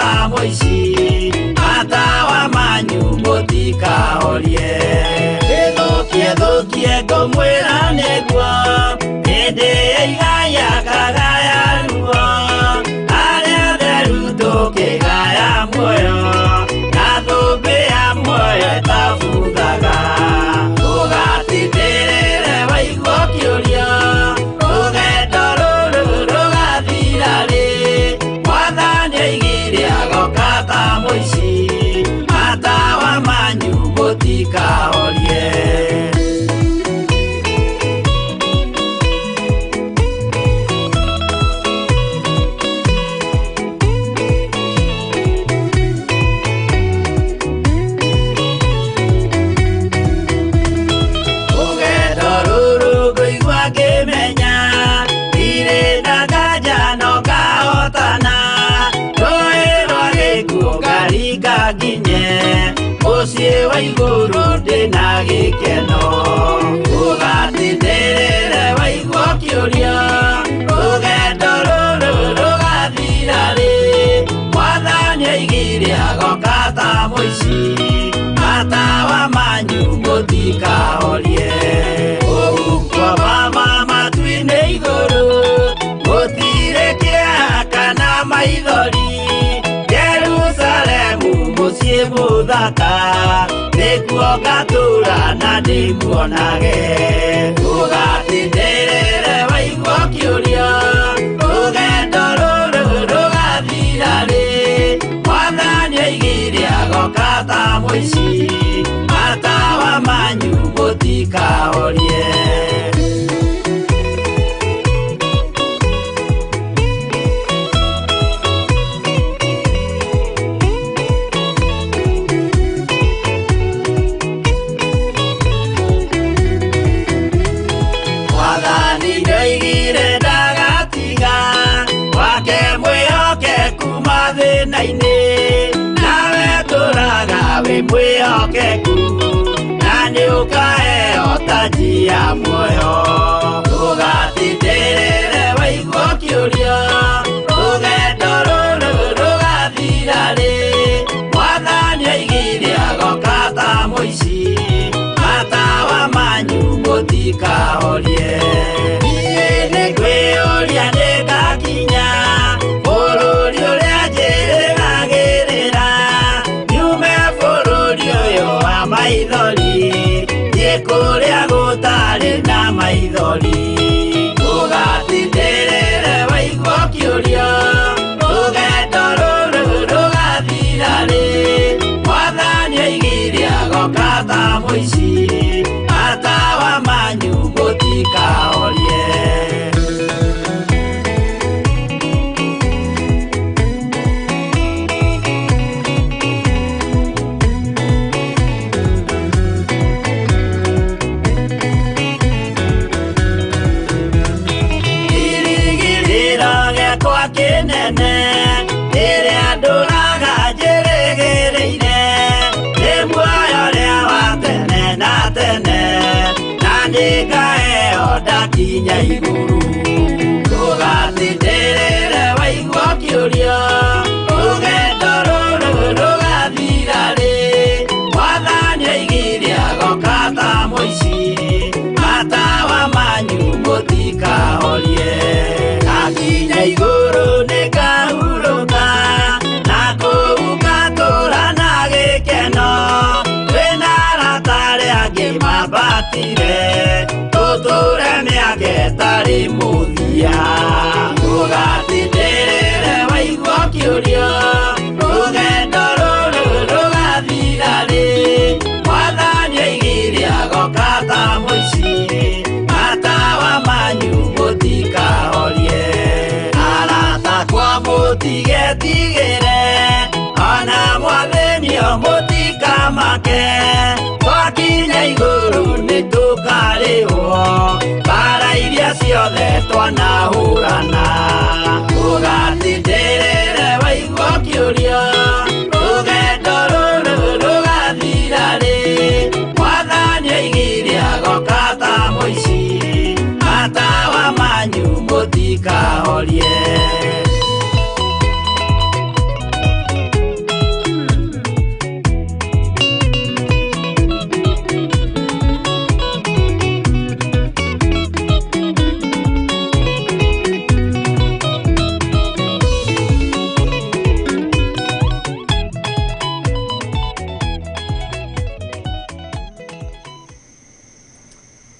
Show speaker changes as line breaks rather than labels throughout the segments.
ta mũici matawa manyu mũtikahorie gĩthũkie ngũmwĩra nĩguo hĩndĩ ĩigaya kagaya ruo arĩa theru tũkĩgaya muoyo na thũmbĩ ya muoyo ĩtabuthaga ũgatindĩrĩre waigua kĩũria rũgendo rũrũ rũgathira rĩ mwathani oigire agoka ta mũici matawa manyu mũtikahorie mũciĩ wa igũrũ ndĩna gĩkeno ũgatindĩrĩre waigua kĩũria rũgendo rũrũ rũgathira rĩ mwathani oigire agoka ta mũici matawa manyu mũtikahorie ũgukwo mama matu-inĩ igũrũ gũtirĩ kĩeha kana maithori Jerusalemu mũciĩ mũthaka nĩkuo ngatũũra na ndĩmuonage ũgatindĩrĩre waigua kĩũria rũgendo rũrũ rũgathira rĩ mwathani oigire agoka ta mũici matawa manyu mũtikahorie nawe tũraga wĩ mwĩhokeku na nĩũkaheo taji ya muoyo ũgatindĩrĩre waigua kĩũria rũgendo rũrũ rũgathira rĩ mwathani oigire agoka ta mũici matawa manyu mũtikahorie niĩ nĩngwĩyũria nĩngakinya bũrũri ũrĩa njĩrĩgagĩrĩra nyume bũrũri ũyũ wa maithori thiĩ kũrĩa gũtarĩ na maithori ũgatindĩrĩre waigua kĩũria rũgendo rũrũ rũgathira rĩ mwathani oigire agoka ta mũici matawa manyu mũtikahorie kĩnene rĩrĩa ndũraga njĩrĩgĩrĩire nĩ muoyo ũrĩa wa tene na tene na nĩngaheo ndakinya igũrũ ũgatindĩrĩre waigua kĩũria rũgendo rũrũ rũgathira rĩ mwathani oigire agoka ta mũici matawa manyu mũtikahorie ngakinya igũrũ nĩngahurũka na kũu ngatũũra na gĩkeno twĩna arata arĩa angĩ mambatire tũtũũre mĩaka ĩtarĩ mũthia ũgatindĩrĩre waigua kĩũria rũgendo rũrũ rũgathira rĩ mwathani oigire agoka ta mũici matawa manyu mũtikahorie mũtigetigĩre ona mwathĩnio mũtikamake twakinya igũrũ nĩtũkarĩhwo mbara iria ciothe twanahũrana ũgatindĩrĩre waigua kĩũria rũgendo rũrũ rũgathira rĩ mwathani oigire agoka ta mũici matawa manyu mũtikahorie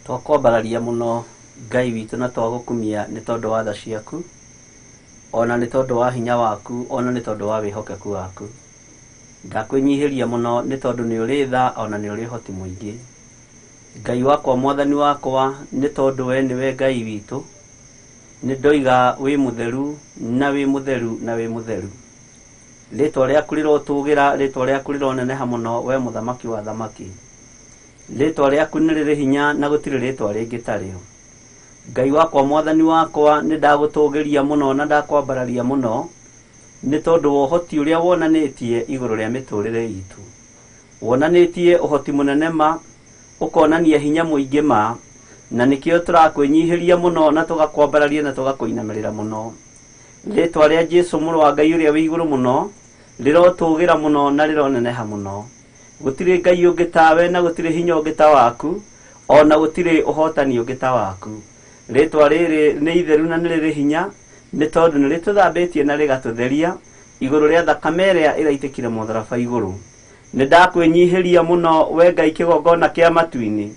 Twakwambararia muno Ngai witũ na twagukumia nĩ tondũ wa tha ciaku, ona nĩ tondũ wa hinya waku, ona nĩ tondũ wa wĩhokeku waku. Ndakwĩnyihĩria muno nĩ tondũ nĩ ũrĩ tha ona nĩ ũrĩ hoti mũingĩ. Ngai wakwa, mwathani wakwa, nĩ tondũ we nĩwe Ngai witũ, nĩ ndoiga wĩ mũtheru na wĩ mũtheru na wĩ mũtheru. Rĩtwa rĩaku rĩrotũgĩra, rĩtwa rĩaku rĩroneneha mũno, we mũthamaki wa thamaki. Rĩtwa rĩaku nĩ rĩrĩ hinya na gũtirĩ rĩtwa rĩngĩ tarĩo. Ngai wakwa, mwathani wakwa, nĩ ndagũtũgĩria mũno na ndakwambararia mũno nĩ tondũ wa ũhoti ũrĩa wonanĩtie igũrũ rĩa mĩtũrĩre itũ. Wonanĩtie ũhoti mũnene ma, ũkonania hinya mũingĩ ma, na nĩkĩo tũrakwĩnyihĩria mũno na tũgakwambararia na tũgakũinamĩrĩra mũno. Rĩtwa rĩa Jesũ mũrũ wa Ngai ũrĩa wĩ igũrũ mũno rĩrotũgĩra mũno na rĩroneneha mũno. Gũtirĩ Ngai ũngĩ tawe na gũtirĩ hinya ũngĩ ta waku, ona gũtirĩ ũhotani ũngĩ ta waku. Rĩtwa rĩrĩ nĩ itheru na nĩ rĩrĩ hinya, nĩ tondũ nĩ rĩtũthambĩtie na rĩgatũtheria igũrũ rĩa thakame ĩrĩa ĩraitĩkire mũtharaba igũrũ. Nĩ ndakwĩnyihĩria mũno, we Ngai kĩgongona kĩa matu-inĩ,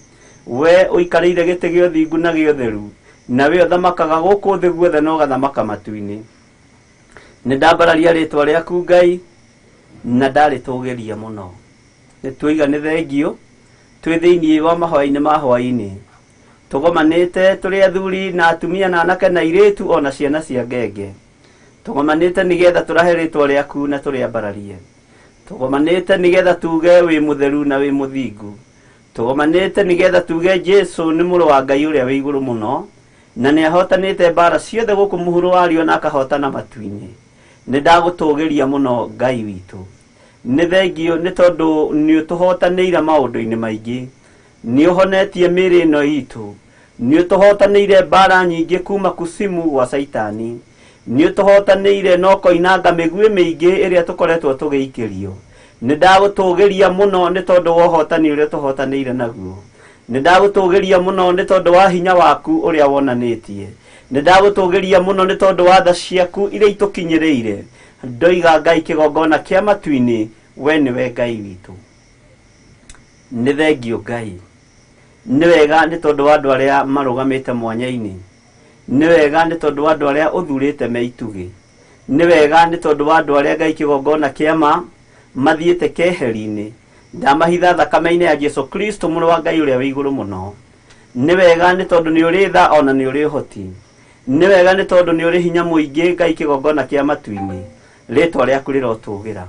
we ũikarĩire gĩtĩ gĩa ũthingu na gĩa ũtheru, na we ũthamakaga gũkũ thĩ guothe na ũgathamaka matu-inĩ. Nĩ ndambararia rĩtwa rĩaku Ngai na ndarĩtũgĩria mũno. Nĩ tuiga nĩ thengio twĩ thĩinĩ wa mahũa-inĩ ma hũa-inĩ, tũgomanĩte tũrĩ athuri na atumia na anake na airĩtu ona ciana cia ngenge. Tũgomanĩte nĩgetha tũrahe rĩtwa rĩaku na tũrĩambararie. Tũgomanĩte nĩgetha tuge wĩ mũtheru na wĩ mũthingu. Tũgomanĩte nĩgetha tuge Jesũ nĩ mũrũ wa Ngai ũrĩa wĩ igũrũ mũno, na nĩ ahotanĩte mbara ciothe gũkũ mũhuro wario na akahotana matu-inĩ. Nĩ ndagũtũgĩria mũno Ngai witũ. Nĩ thengio nĩ tondũ nĩ ũtũhotanĩire maũndũ-inĩ maingĩ. Nĩ ũhonetie mĩĩrĩ ĩno itũ. Nĩ ũtũhotanĩire mbara nyingĩ kuma kusimu gwa Saitani. Nĩ ũtũhotanĩire na ũkoinanga mĩguĩ mĩingĩ ĩrĩa tũkoretwo tũgĩikĩrio. Nĩ ndagũtũgĩria mũno nĩ tondũ wa ũhotani ũrĩa tũhotanĩire naguo. Nĩ ndagũtũgĩria mũno nĩ tondũ wa hinya waku ũrĩa wonanĩtie. Nĩ ndagũtũgĩria mũno nĩ tondũ wa tha ciaku iria itũkinyĩrĩire. Ndoiga Ngai kĩgongona kĩa matu-inĩ, we nĩwe Ngai witũ. Nĩ thengio Ngai. Nĩ wega nĩ tondũ wa andũ arĩa marũgamĩte mwanya-inĩ. Nĩ wega nĩ tondũ wa andũ arĩa ũthurĩte me itugĩ. Nĩ wega nĩ tondũ wa andũ arĩa Ngai kĩgongona kĩama mathiĩte keheri-inĩ. Ndamahitha thakame-inĩ ya Jesũ Kristo mũrũ wa Ngai ũrĩa wĩ igũrũ mũno. Nĩ wega nĩ tondũ nĩ ũrĩ tha ona nĩ ũrĩ ũhoti. Nĩ wega nĩ tondũ nĩ ũrĩ hinya mũingĩ, Ngai kĩgongona kĩa matu-inĩ. Rĩtwa rĩaku rĩrotũgĩra.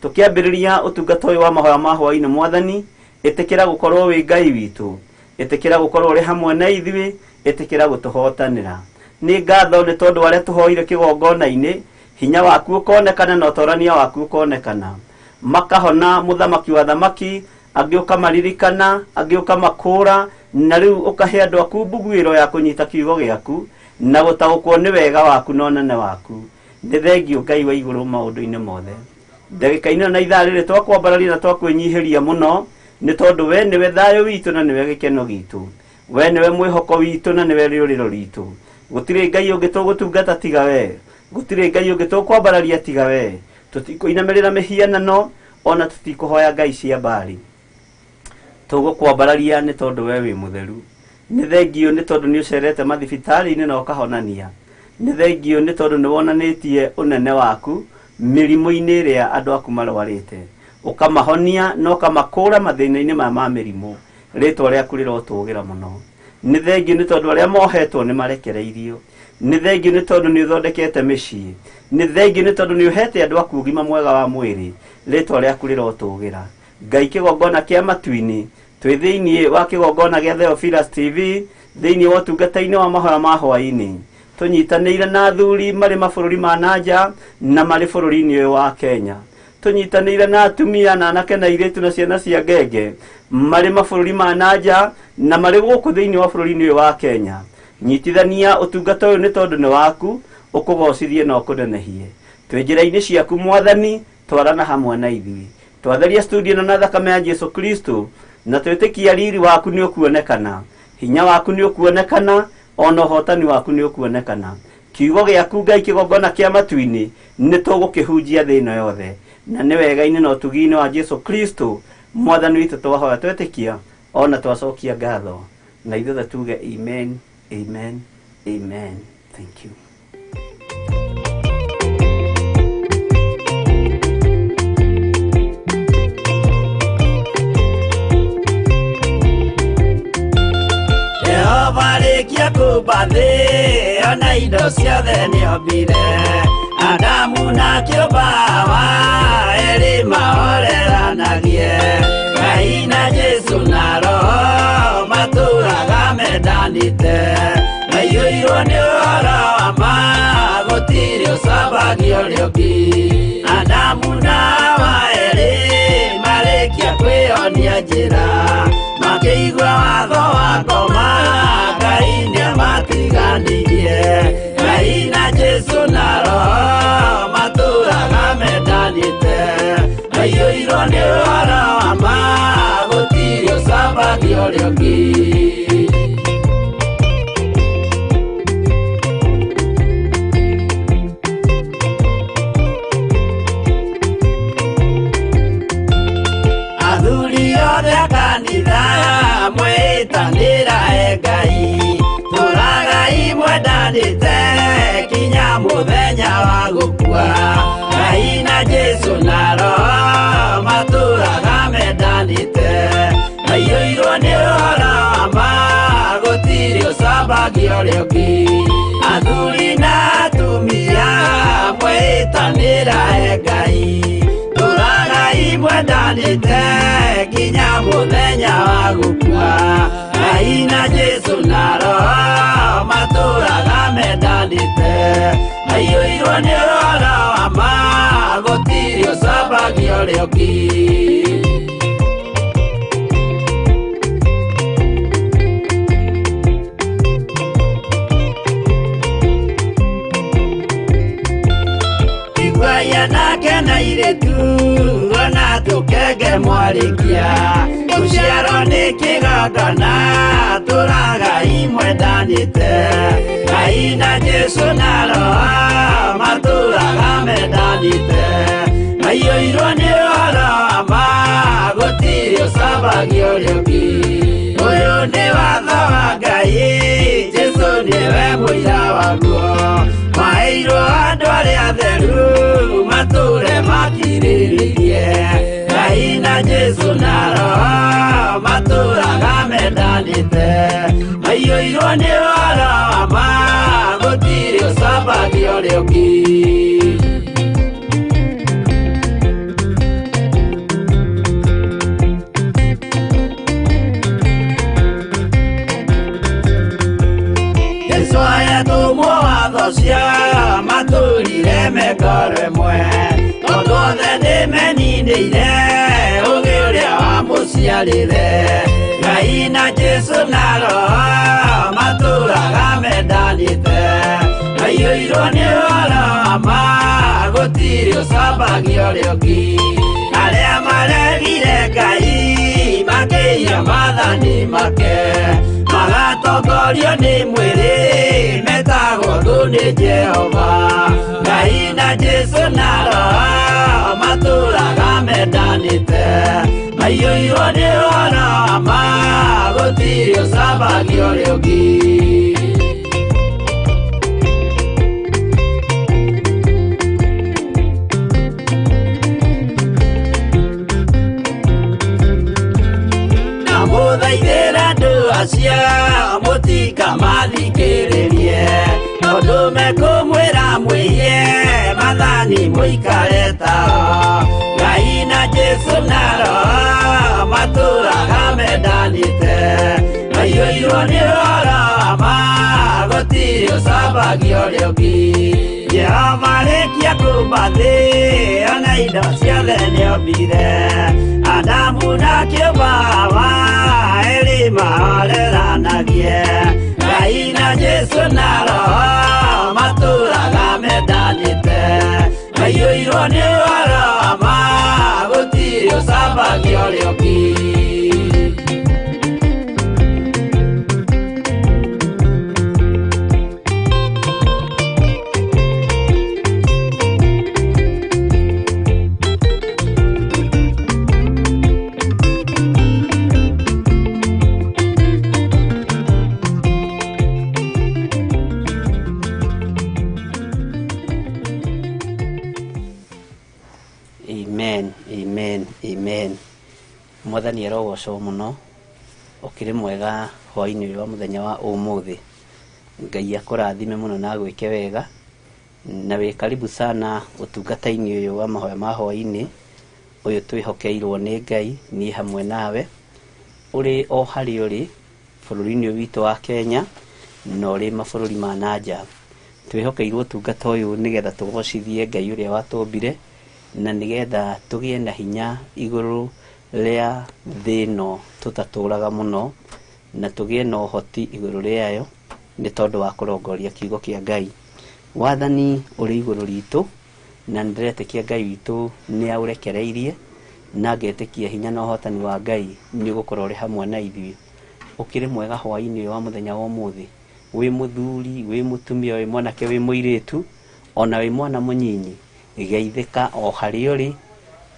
Tũkĩambĩrĩria ũtungata ũyũ wa mahoya ma hũa-inĩ, Mwathani, ĩtĩkĩra gũkorwo wĩ Ngai witũ. Ĩtĩkĩra gũkorwo ũrĩ hamwe na ithuĩ, ĩtĩkĩra gũtũhotanĩra. Nĩ ngatho nĩ tondũ arĩa tũhoire kĩgongona-inĩ, hinya waku ũkonekana na ũtorania waku ũkonekana. Makahona mũthamaki wa thamaki, angĩ ũkamaririkana, angĩ ũkamakũra, na rĩu ũkahe andũ aku mbuguĩro ya kũnyita kiugo gĩaku na gũtaũkwo nĩ wega waku na ũnene waku. Nĩ thengio Ngai wa igũrũ maũndũ-inĩ mothe. Ndagĩka-inĩ na ithaa rĩrĩ twakwambararia na twakwĩnyihĩria mũno nĩ tondũ we nĩwe thayũ witũ na nĩwe gĩkeno gitũ. We nĩwe mwĩhoko witũ na nĩwe rĩũrĩro ritũ. Gũtirĩ Ngai ũngĩ tũgũtungata tiga we. Gũtirĩ Ngai ũngĩ tũkwambararia tiga we. Tũtikũinamĩrĩra mĩhianano ona tũtikũhoya ngai cia mbari. Tũgũkwambararia nĩ tondũ we wĩ mũtheru. Nĩ thengio nĩ tondũ nĩ ũcerete mathibitarĩ-inĩ na ũkahonania. Nĩ thengio nĩ tondũ nĩ wonanĩtie ũnene waku mĩrimũ-inĩ ĩrĩa andũ aku marwarĩte. Ũkamahonia na ũkamakũra mathĩna-inĩ ma mĩrimũ. Rĩtwa rĩaku rĩrotũgĩra mũno. Nĩ thengio nĩ tondũ arĩa mohetwo nĩ marekereirio. Nĩ thengio nĩ tondũ nĩ ũthondekete mĩciĩ. Nĩ thengio nĩ tondũ nĩ ũhete andũ aku ũgima mwega wa mwĩrĩ. Rĩtwa rĩaku rĩrotũgĩra. Ngai kĩgongona kĩa matu-inĩ, twĩ thĩinĩ wa kĩgongona gĩa Theophilus TV, thĩinĩ wa ũtungata-inĩ wa mahoya ma hũa-inĩ. Tũnyitanĩire na athuri marĩ mabũrũri ma nanja na marĩ bũrũri-inĩ ũyũ wa Kenya. Tũnyitanĩire na atumia na anake na airĩtu na ciana cia ngenge marĩ mabũrũri ma nanja na marĩ gũkũ thĩinĩ wa bũrũri-inĩ ũyũ wa Kenya. Nyitithania ũtungata ũyũ nĩ tondũ nĩ waku, ũkũgocithie na ũkũnenehie. Twĩ njĩra-inĩ ciaku Mwathani, twarana hamwe na ithuĩ. Twatheria studio na thakame ya Jesũ Kristo, na twĩtĩkia riri waku nĩ ũkuonekana. Hinya waku nĩ ũkuonekana, ona ũhotani waku nĩ ũkuonekana. Kiugo gĩaku Ngai kĩgongona kĩa matu-inĩ nĩ tũgũkĩhunjia thĩ ĩno yothe. Na nĩ wega-inĩ na ũtugi-inĩ wa Jesũ Kristo, Mwathani witũ twahoya twetĩkia, ona twacokia ngatho. na ithuothe tuge amen, amen, amen. Thank you.
Jehova rĩkia kũmba thĩ ona indo ciothe nĩombire Adamu na kĩũmba Hawa erĩ mahoreranagie Ngai na Jesu na Roho matũũraga mendanĩte maiyũirwo nĩ ũhoro wa ma gũtirĩ ũcambagia ũrĩa ũngĩ Adamu na Hawa erĩ marĩkia kwĩonia njĩra makĩigua watho wa ngoma Ngai nĩamatiganirie Ngai na Jesu na Roho matũũraga mendanĩte maiyũirwo nĩ ũhoro wa ma gũtirĩ ũcambagia ũrĩa ũngĩ athuri othe a kanitha mwĩtanĩra Ngai tũũragai mwendanĩte kinya mũthenya wa gũkua Ngai na Jesu na Roho matũũraga mendanĩte maiyũirwo nĩ ũhoro wa ma gũtirĩ ũcambagia ũrĩa ũngĩ athuri na atumia mwĩtanĩra Ngai tũũragai mwendanĩte kinya mũthenya wa gũkua Ngai na Jesu na Roho matũũraga mendanĩte maiyũirwo nĩ ũhoro wa ma gũtirĩ ũcambagia ũrĩa ũngĩ Igwaya nake na irĩtu ona tũkenge mwarĩkia tũciarwo nĩ kĩgongona tũũragai mwendanĩte Ngai na Jesu na Roho matũũraga mendanĩte maiyũirwo nĩ ũhoro wa ma gũtirĩ ũcambagia ũrĩa ũngĩ ũyũ nĩ watho wa Ngai Jesu nĩwe mũira waguo maheirwo andũ arĩa atheru matũũre makirĩrĩirie Ngai na Jesu na Roho matũũraga mendanĩte maiyũirwo nĩ ũhoro wa ma gũtirĩ ũcambagia ũrĩa ũngĩ Jesu ayatũmwo watho cia matũũrire mekoro ĩmwe tondũ othe nĩmeninĩire ũũgĩ ũrĩa wamũciarire Ngai na Jesu na Roho matũũraga mendanĩte maiyũirwo nĩ ũhoro wa ma gũtirĩ ũcambagia ũrĩa ũngĩ arĩa maregire Ngai makĩiya maathani make magatongorio nĩ mwĩrĩ metagwo thũ nĩ Jehova Ngai na Jesu na Roho matũũraga mendanĩte maiyũirwo nĩ ũhoro wa ma gũtirĩ ũcambagia ũrĩa ũngĩ na mũthaithĩre andũ acio mũtikamathikĩrĩrie tondũ mekũmwĩra mwĩhie maathani mũikare tao Ngai na Jesu na Roho matũũraga mendanĩte maiyũirwo nĩ ũhoro wa ma gũtirĩ ũcambagia ũrĩa ũngĩ Jehova rĩkia kũmba thĩ ona indo ciothe nĩombire Adamu na kĩũmba Hawa erĩ mahoreranagie Ngai na Jesu na Roho matũũraga mendanĩte maiyũirwo nĩ ũhoro wa ma gũtirĩ ũcambagia ũrĩa ũngĩ
mwathani arogocwo muno ukiri mwega hwaini wa muthenya wa umuthi. Ngai akurathime muno na gwike wega na we karibu sana utungata-ini uyu wa mahoya ma hwaini uyu twihokeirwo ni Ngai ni hamwe nawe uri o hari uri bururi-ini witu wa Kenya na uri mabururi ma nanja. Twihokeirwo utungata uyu nigetha tugocithie Ngai uria watumbire na nigetha tugie na hinya iguru ria thino tutaturaga muno na tugie na uhoti iguru riayo ni tondu wa kurongoria kiugo kia Ngai. Wathani uri iguru ritu na ndiretekia Ngai witu ni aurekereirie na ngetikia hinya na uhotani wa Ngai ni gukorwo uri hamwe na ithuĩ. Ukiri mwega hwaini wa muthenya wa umuthi, wi muthuri, wi mutumia, wi mwanake, wi muiritu, ona wi mwana munyinyi, geithika o hari uri,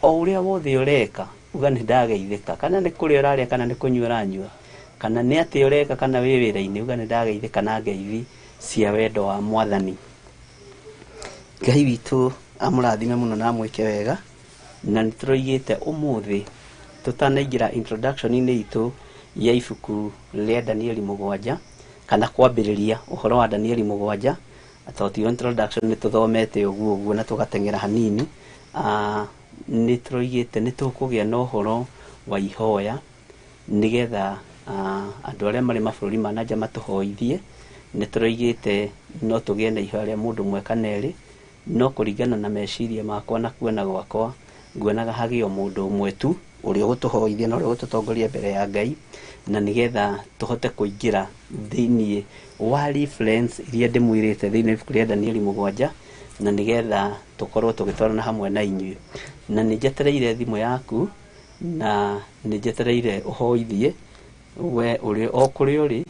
o uria wothe ureka uga ni ndageithika, kana ni kuria uraria kana ni kunyua uranyua, kana ni ati ureka kana wi wira-ini uga ni ndageithika na ngeithi cia wendo wa mwathani. Ngai witu amurathime muno na mwike wega na nituroigite umuthi tutanaingira introduction-ini itu ya ibuku ria Danieli 7 kana kwambiriria uhoro wa Danieli 7 atoti introduction ni tuthomete uguo na tugatengera hanini. Nituroigite nitukugia na uhoro wa ihoya nigetha andu aria mari mabururi ma nanja matuhoithie. Nituroigite no tugie na ihoya ria mundu mwe kana eri, no kuringana na meciria makwa na kuona gwakwa nguonaga hagio mundu umwe tu uria gutuhoithia na uria gututongoria mbere ya Ngai na nigetha tuhote kuingira thiini wa reference iria ndimwirite thiini ibuku ria Danieli 7 na nigetha tukorwo tugitwarana hamwe na inyuĩ. Na ninjetereire thimu yaku na ninjetereire uhoithie we uri o kuri uri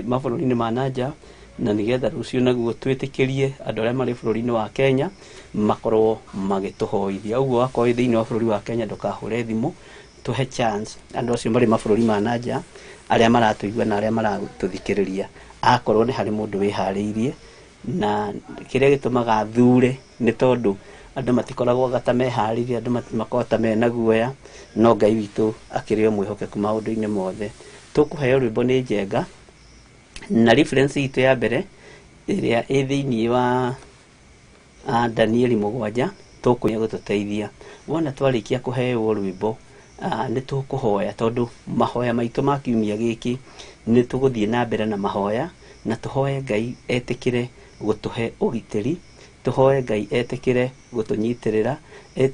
mabururi-ini ma nanja na nigetha rucio naguo twitikirie andu aria mari bururi-ini wa Kenya makorwo magituhoithia. Uguo akorwo thiini wa bururi wa Kenya ndukahure thimu, tuhe chance andu acio mari mabururi ma nanja aria maratuigua na aria maratuthikiriria akorwo ni hari mundu wihariirie. Na kiria gitumaga thure ni tondu andu matikoragwo gata mehariirie, andu matimakota mena guoya, no Ngai witu akiri o mwihokeku maundu-ini mothe. Tukuheo rwimbo ni Njenga na reference itu ya mbere iria i thiini wa Danieli 7 tukunya gututeithia. Wona twarikia kuheo rwimbo ni tukuhoya tondu mahoya maitu ma kiumia giki ni tuguthie na mbere na mahoya na tuhoye Ngai etikire gutuhe ugitiri, tuhoye Ngai etikire gutunyitirira,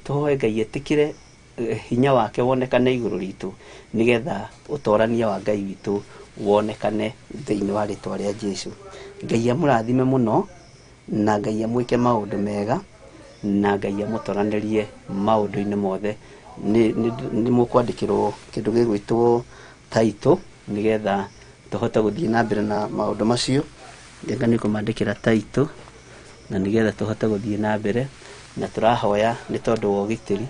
tuhoye Ngai etikire hinya wake wonekane iguru ritu nigetha utorania wa Ngai witu wonekane thiini wa ritwa ria Jesu. Ngai amurathime muno na Ngai amwike maundu mega na Ngai amutoranirie maundu-ini mothe. Ni mukwandikirwo kindu gigwitwo title nigetha tuhote guthie na mbere na maundu macio. Ndenga ni kumandikira title na nigetha tuhote guthie na mbere na turahoya ni tondu wa ugitiri.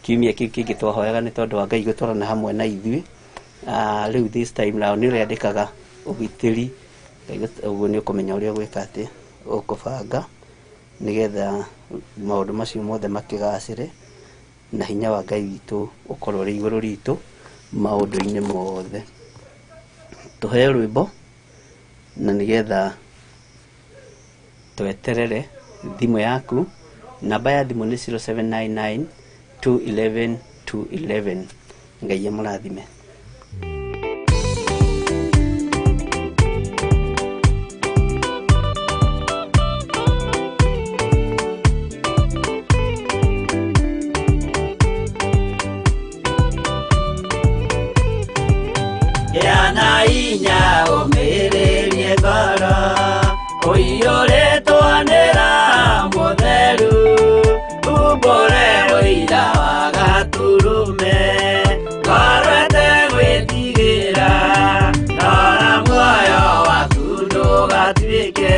Kiumia kiu kingi twahoyaga ni tondu wa Ngai gutwarana hamwe na ithuĩ. Riu this time now ni uriandikaga ugitiri, uguo ni ukumenya uria gwika ati ukubanga nigetha maundu macio mothe makigacire na hinya wa Ngai witu ukorwo uri iguru ritu maundu-ini mothe. Tuheo rwimbo na nigetha tweterere thimu yaku. Namba ya thimu ni 0799 211 211. Ngai amurathime.
Yana inya umiririe ngoro uiyuritwo nira mutheru umbure uira wa gaturume korwete gwitigira nora muoyo waku ndugatuike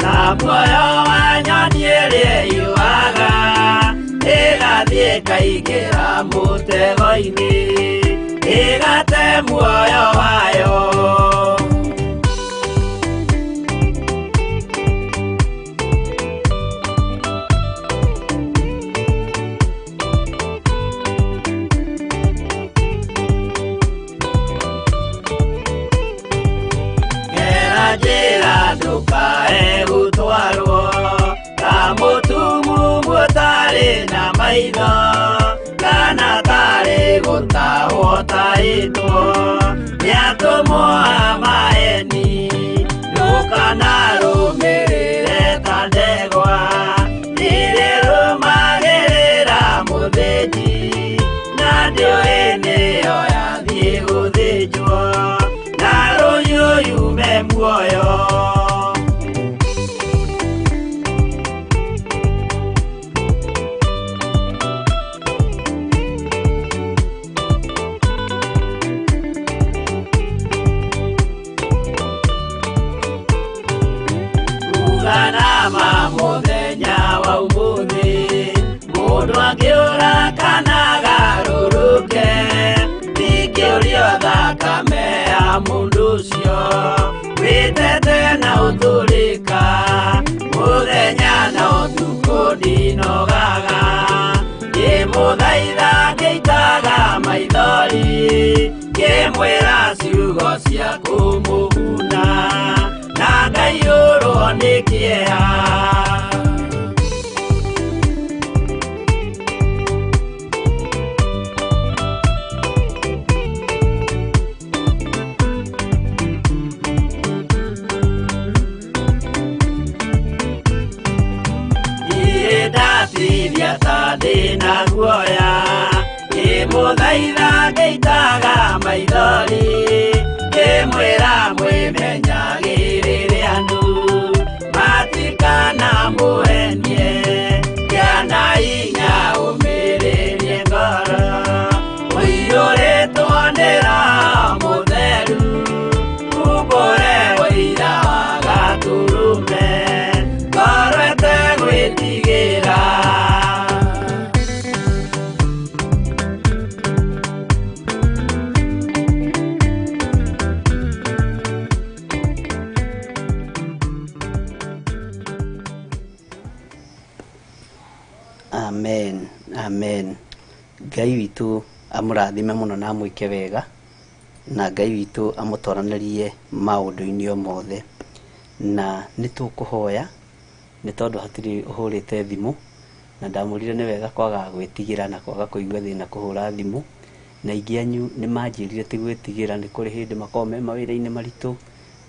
na muoyo wa nyoni iria yuaga igathie ikaingira mutego-ini igate muoyo wayo. Wanjĩra ndũkae gũtwarwo ta mũtumumu ũtarĩ na maitho, kana tarĩ gũtahwo tahĩtwo nĩ atũmwo a maeni. Ndũkanarũmĩrĩre ta ndegwa ĩrĩrũmagĩrĩra mũthĩnji, na ndĩũĩ nĩyo yathiĩ gũthĩnjwo na rũhiũ yume muoyo. Uganama mũthenya wa ũmũthĩ, mũndũ angĩũra kana agarũrũke, ndingĩũrio thakame ya mũndũ ũcio wĩtete na ũtũrĩka. Mũthenya na ũtukũ ndinogaga, ngĩmũthaitha ngĩitaga maithori, ngĩmwĩra ciugo cia kũmũguna, na ngaiyũrwo nĩ kĩeha. Ndatithia ta ndĩna guoya, ngĩmũthaitha ngĩitaga maithori, ngĩmwĩra mwĩmenyagĩrĩre andũ matikanamũhenie, gĩa na hinya ũmĩrĩrie ngoro. Ũiyũrĩtwo nĩ Roho Mũtheru, umbũre ũira wa Gatũrũme, ngoro ĩtegwĩtigĩra.
Amen, amen. Ngai witũ amũrathime mũno na amwĩke wega, na Ngai witũ amũtwaranĩrie maũndũ-inĩ o mothe. Na nĩtũkũhoya nĩ tondũ hatirĩ ũhũrĩte thimũ, na ndamũrire nĩ wega kwaga gwĩtigĩra na kwaga kũigua thĩna kũhũra thimũ. Na aingĩ anyu nĩ manjĩrire ti gwĩtigĩra, nĩ kũrĩ hĩndĩ makoragwo me mawĩra-inĩ maritũ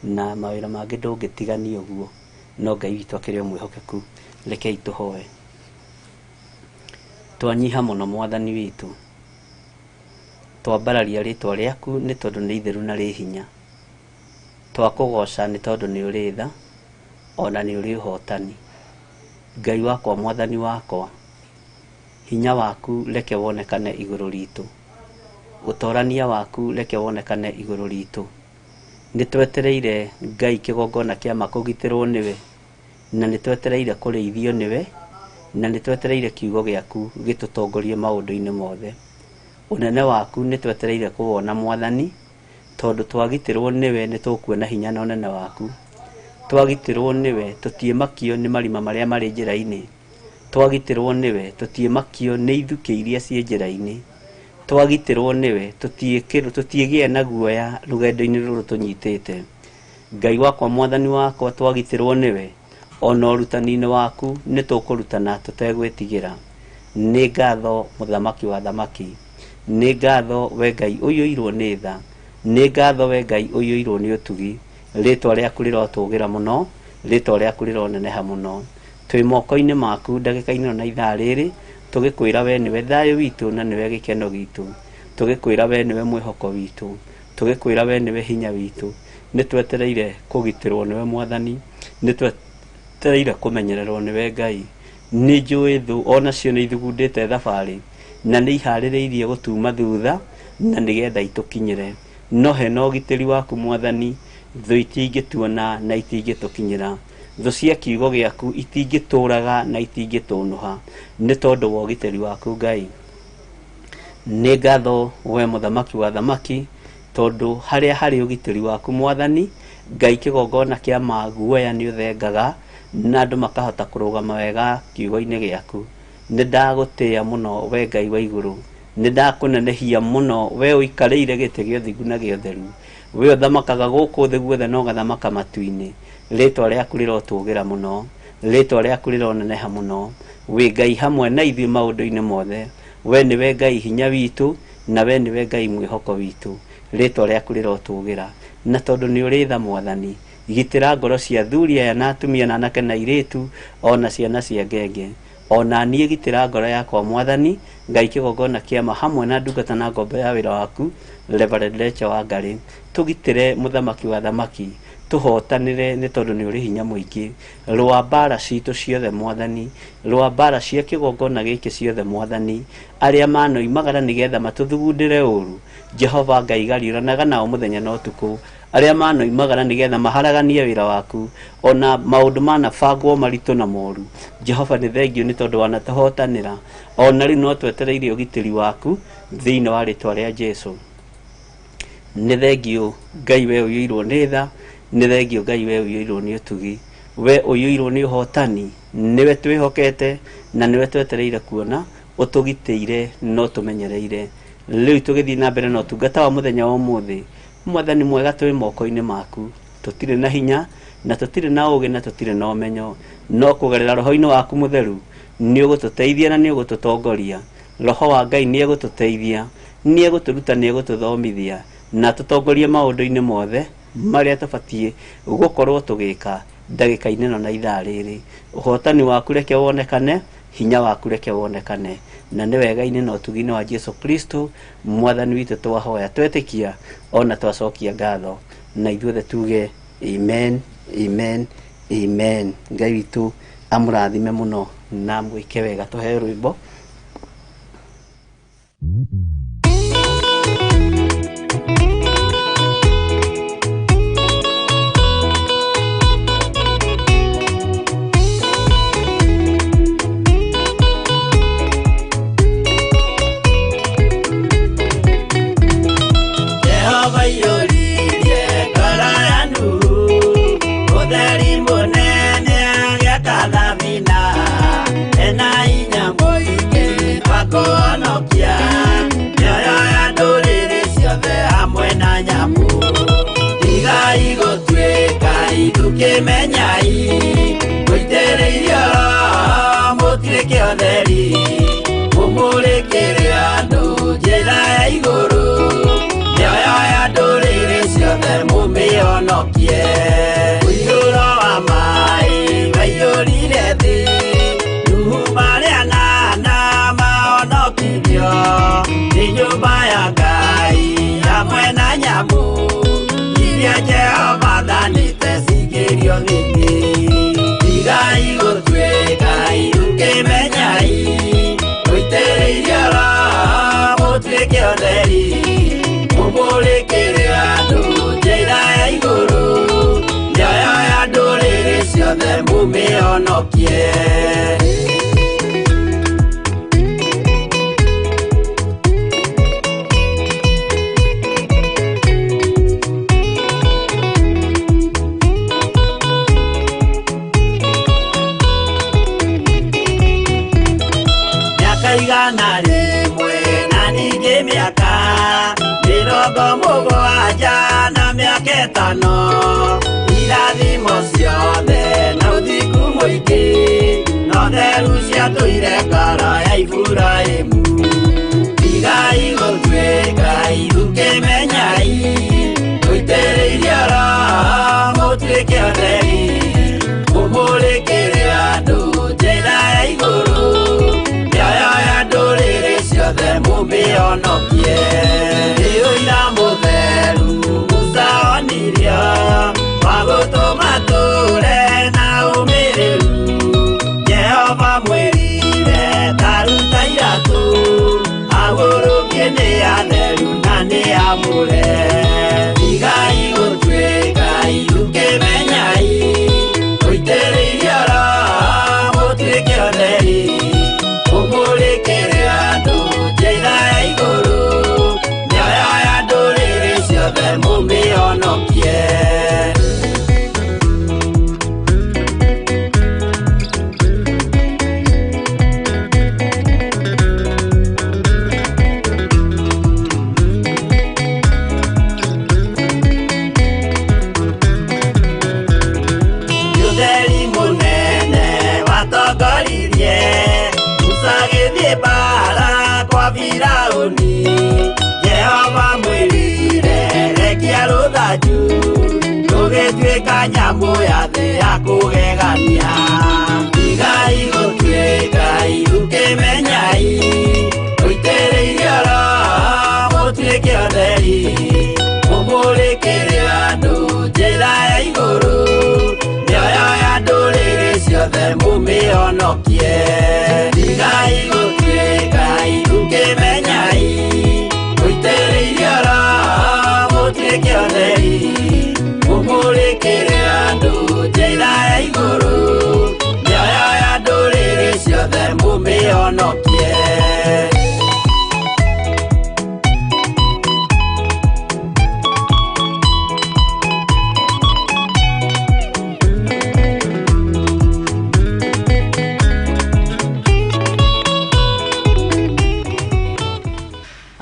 na mawĩra mangĩ ndũngĩtigania ũguo, no Ngai witũ akĩrĩ o mwĩhokeku. Rekei tũhoe. Twanyiha mũno Mwathani witũ, twambararia rĩtwa rĩaku nĩ tondũ nĩ itheru na rĩ hinya. Twakũgoca nĩ tondũ nĩ ũrĩ tha, ona nĩ ũrĩ ũhotani. Ngai wakwa, Mwathani wakwa, hinya waku reke wonekane igũrũ ritũ, ũtorania waku reke wonekane igũrũ ritũ. Nĩ twetereire Ngai kĩgongona kĩa ma kũgitĩrwo nĩwe, na nĩ twetereire kũrĩithio nĩwe, na nĩ twetereire kiugo gĩaku gĩtũtongorie maũndũ-inĩ mothe. Ũnene waku nĩ twetereire kũwona Mwathani, tondũ twagitĩrwo nĩwe nĩ tũkuona hinya na ũnene waku. Twagitĩrwo nĩwe tũtiĩmakio nĩ marima marĩa marĩ njĩra-inĩ. Twagitĩrwo nĩwe tũtiĩmakio nĩ ithukĩ iria ciĩ njĩra-inĩ. Twagitĩrwo nĩwe tũtiĩgĩe na guoya rũgendo-inĩ rũrũ tũnyitĩte. Ngai wakwa, Mwathani wakwa, twagitĩrwo nĩwe, ona ũrutani-inĩ waku nĩ tũkũrutana tũtegwĩtigĩra. Nĩ ngatho Mũthamaki wa thamaki, nĩ ngatho we Ngai ũiyũirwo nĩ tha, nĩ ngatho we Ngai ũiyũirwo nĩ ũtugi. Rĩtwa rĩaku rĩrotũgĩra mũno, rĩtwa rĩaku rĩroneneha mũno. Twĩ moko-inĩ maku ndagĩka-inĩ na ithaa rĩrĩ, tũgĩkwĩra we nĩwe thayũ witũ na nĩwe gĩkeno gitũ. Tũgĩkwĩra we nĩwe mwĩhoko witũ, tũgĩkwĩra we nĩwe hinya witũ. Nĩ twetereire kũgitĩrwo nĩwe Mwathani, nĩ twetereire kũmenyererwo nĩwe Ngai. Nĩ njũĩ thũ onacio nĩ ithugundĩte thabarĩ, na nĩ iharĩrĩirie gũtuma thutha, na nĩgetha itũkinyĩre. No hena ũgitĩri waku Mwathani, thũ itingĩtuona na itingĩtũkinyĩra. Thũ cia kiugo gĩaku itingĩtũraga na itingĩtũnũha, nĩ tondũ wa ũgitĩri waku Ngai. Nĩ ngatho we Mũthamaki wa thamaki, tondũ harĩa harĩ ũgitĩri waku Mwathani, Ngai kĩgongona kĩa maguoya nĩ ũthengaga, na andũ makahota kũrũgama wega kiugo-inĩ gĩaku. Nĩ ndagũtĩĩa mũno we Ngai wa igũrũ, nĩ ndakũnenehia mũno we ũikarĩire gĩtĩ gĩa ũthingu na gĩa ũtheru. we uthamakaga guku thi guothe no gathamaka matu-ini ritwa riaku rirotugira muno ritwa riaku rironeneha muno we Ngai hamwe na ithuĩ maũndũ-inĩ mothe we niwe Ngai hinya witu na we niwe Ngai mwĩhoko witu ritwa riaku rirotugira na tondu ni uri tha Mwathani igitĩra ngoro cia athuri aya na atumia na anake na airĩtu ona ciana cia ngenge ona niĩ gitĩra ngoro yakwa Mwathani Ngai kĩgongona kĩama hamwe na ndungata na ngombo ya wĩra waku Reverend Lecha Wangari tũgitĩre mũthamaki wa thamaki tuhotanire ni tondu ni uri hinya muingi rwa mbara citu ciothe Mwathani rwa mbara cia kĩgongona gĩkĩ ciothe Mwathani aria manoimagara nigetha matuthugundire uru Jehova Ngai gariũranaga nao muthenya na ũtukũ aria manoimagara nigetha maharaganie wĩra waku ona maũndũ manabangwo maritũ na moru Jehova ni thengio ni tondu wanatũhotanĩra ona rĩu no twetereire ũgitĩri waku thĩinĩ wa rĩtwa rĩa Jesu ni thengio Ngai we ũiyũirwo nĩ tha ni thengio Ngai we ũiyũirwo nĩ ũtugi we ũiyũirwo nĩ ũhotani niwe twĩhokete na niwe twetereire kuona ũtũgitĩire no tũmenyereire rĩu tũgĩthiĩ na mbere na ũtungata wa mũthenya wa ũmũthĩ Mwathani mwega twĩ moko-inĩ maku tũtirĩ na hinya na tũtirĩ na ũũgĩ na tũtirĩ na ũmenyo no kũgerera roho-inĩ waku mũtheru nĩ ũgũtũteithia na nĩ ũgũtũtongoria roho wa Ngai nĩ egũtũteithia nĩ egũtũruta nĩ egũtũthomithia na tũtongorie maũndũ-inĩ mothe marĩa tũbatiĩ gũkorwo tũgĩka ndagĩka-inĩ ĩno na ithaa rĩrĩ ũhotani waku reke wonekane hinya waku reke wonekane na nĩ wega-inĩ na ũtugi-inĩ wa Jesu Kristo Mwathani witũ twahoya twetĩkia ona twacokia ngatho na ithuothe tuge amen amen amen Ngai witũ amũrathime mũno na mwĩke wega tũheo rwĩmbo
Kemenyai Kuitereiria Mutireke otheri Mumurekere andu njĩra ya igũrũ Mĩoyo ya ndũrĩrĩ ciothe mũmĩonokie Ũiyũro wa maĩ waiyũrire thĩ Nuhu marĩa nana mahonokirio Nĩ nyũmba ya Ngai hamwe na nyamũ Iria Jehova thanĩte cingĩrio thĩinĩ Tigai gũtuĩka irukemenyai Mũitĩrĩirie Roho mũtuĩke ũtheri Mũmũrĩkĩre andũ njĩra ya igũrũ Mĩoyo ya ndũrĩrĩ ciothe mũmĩonokie igana rĩmwe na ningĩ mĩaka mĩrongo mũgwanja na mĩaka ĩtano irathimo ciothe na ũthingu mũingĩ na ũtheru ciatũire ngoro ya Iburahĩmu tigai gũtuĩka irukemenyai mũitĩrĩirie Roho mũtuĩke ũtheri mũmũrĩkĩre andũ njĩra ya igũrũ ciothe mũmĩonokie Ũira mũtheru Musa onirio wa gũtũma tũre na ũmĩrĩru Jehova mwĩrire taruta iratũ agũrũkie nĩ atheru na nĩ amũre Tigai gũtuĩka irukemenyai Mũitĩrĩirie Roho mũtuĩke ũtheri Mũmũrĩkĩre andũ njĩra ya igũrũ Mĩoyo ya ndũrĩrĩ ciothe mũmĩonokie Firauni Jehova mwĩrire rekia rũthanju rũgĩtuĩka nyamũ ya thĩ ya kũgegania igai gũtuĩka iru kĩmenyai mũitĩrĩirie oro mũtuĩke ũtheri mũmũrĩkĩre andũ njĩra ya igũrũ mĩoyo ya ndũrĩrĩ ciothe mũmĩhonokie igai gũtuĩka iru kĩmenyai mũitĩrĩirie oro mũtuĩke ũtheri mũmũrĩkĩre andũ njĩra ya igũrũ mĩoyo ya ndũrĩrĩ ciothe mũmĩhonokie.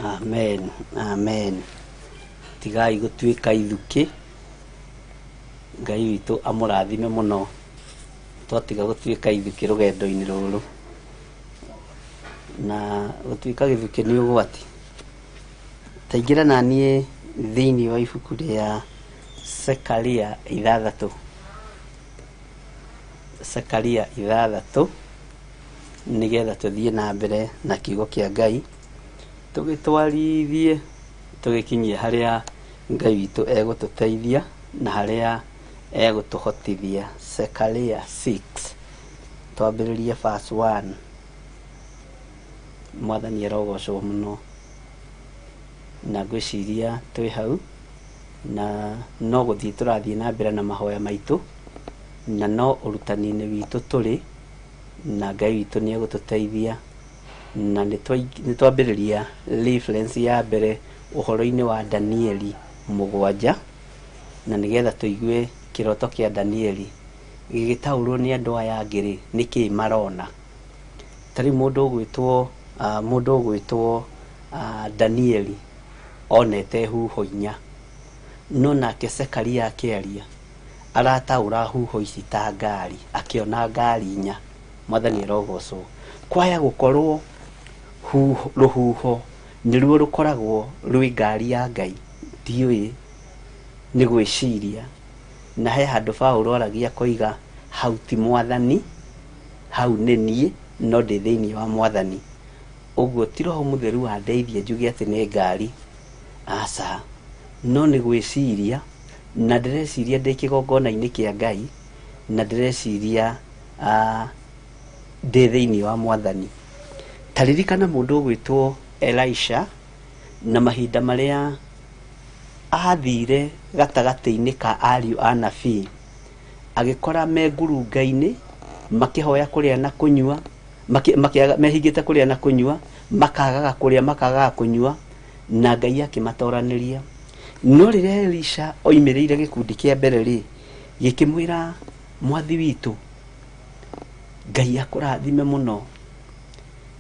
Amen, amen. Tigai gũtuĩka ithuki. Ngai witũ amũrathime mũno twatiga gũtuĩka ithuki rũgendo-inĩ rũrũ, na gũtuĩka gĩthuki nĩ ũgwati. Taingĩra na niĩ thĩinĩ wa ibuku rĩa Zekaria 6, Zekaria 6, nĩgetha tũthiĩ na mbere na kiugo kĩa Ngai tũgĩtwarithie tũgĩkinyie harĩa Ngai witũ egũtũteithia na harĩa egũtũhotithia. Zekaria 6 twambĩrĩrie verse 1. Mwathani arogocwo mũno, na ngwĩciria twĩ hau na no gũthiĩ tũrathiĩ na mbere na mahoya maitũ, na no ũrutani-inĩ witũ tũrĩ, na Ngai witũ nĩ egũtũteithia. Na nĩ twambĩrĩria reference ya mbere ũhoro-inĩ wa Danieli 7, na nĩgetha tũigue kĩroto kĩa Danieli gĩgĩtaũrwo nĩ andũ aya angĩ nĩkĩĩ marona. Tarĩ mũndũ ũgwĩtwo Danieli onete huho inya, no nake Zekaria akĩaria arataũra huho ici ta ngari, akĩona ngari inya. Mwathani arogocwo. Kwaya gũkorwo rũhuho nĩruo rũkoragwo rwĩ ngari ya Ngai, ndiũĩ, nĩ gwĩciria. Na he handũ Paũlũ aragia koiga hau ti Mwathani, hau nĩ niĩ, no ndĩ thĩinĩ wa Mwathani. Ũguo ti Roho Mũtheru wandeithia njuge atĩ nĩ ngari, aca, no nĩ gwĩciria, na ndĩreciria ndĩ kĩgongona-inĩ kĩa Ngai, na ndĩreciria ndĩ thĩinĩ wa Mwathani. Taririkana mũndũ ũgwĩtwo Elisha na mahinda marĩa athire gatagatĩ-inĩ ka ariũ a nabii, agĩkora me ngurunga-inĩ makĩhoya kũrĩa na kũnyua, mehingĩte kũrĩa na kũnyua, makagaga kũrĩa makagaga kũnyua, na Ngai akĩmatoranĩria. No rĩrĩa Elisha oimĩrĩire gĩkundi kĩa mbere rĩ, gĩkĩmwĩra mwathi witũ, Ngai akũrathime mũno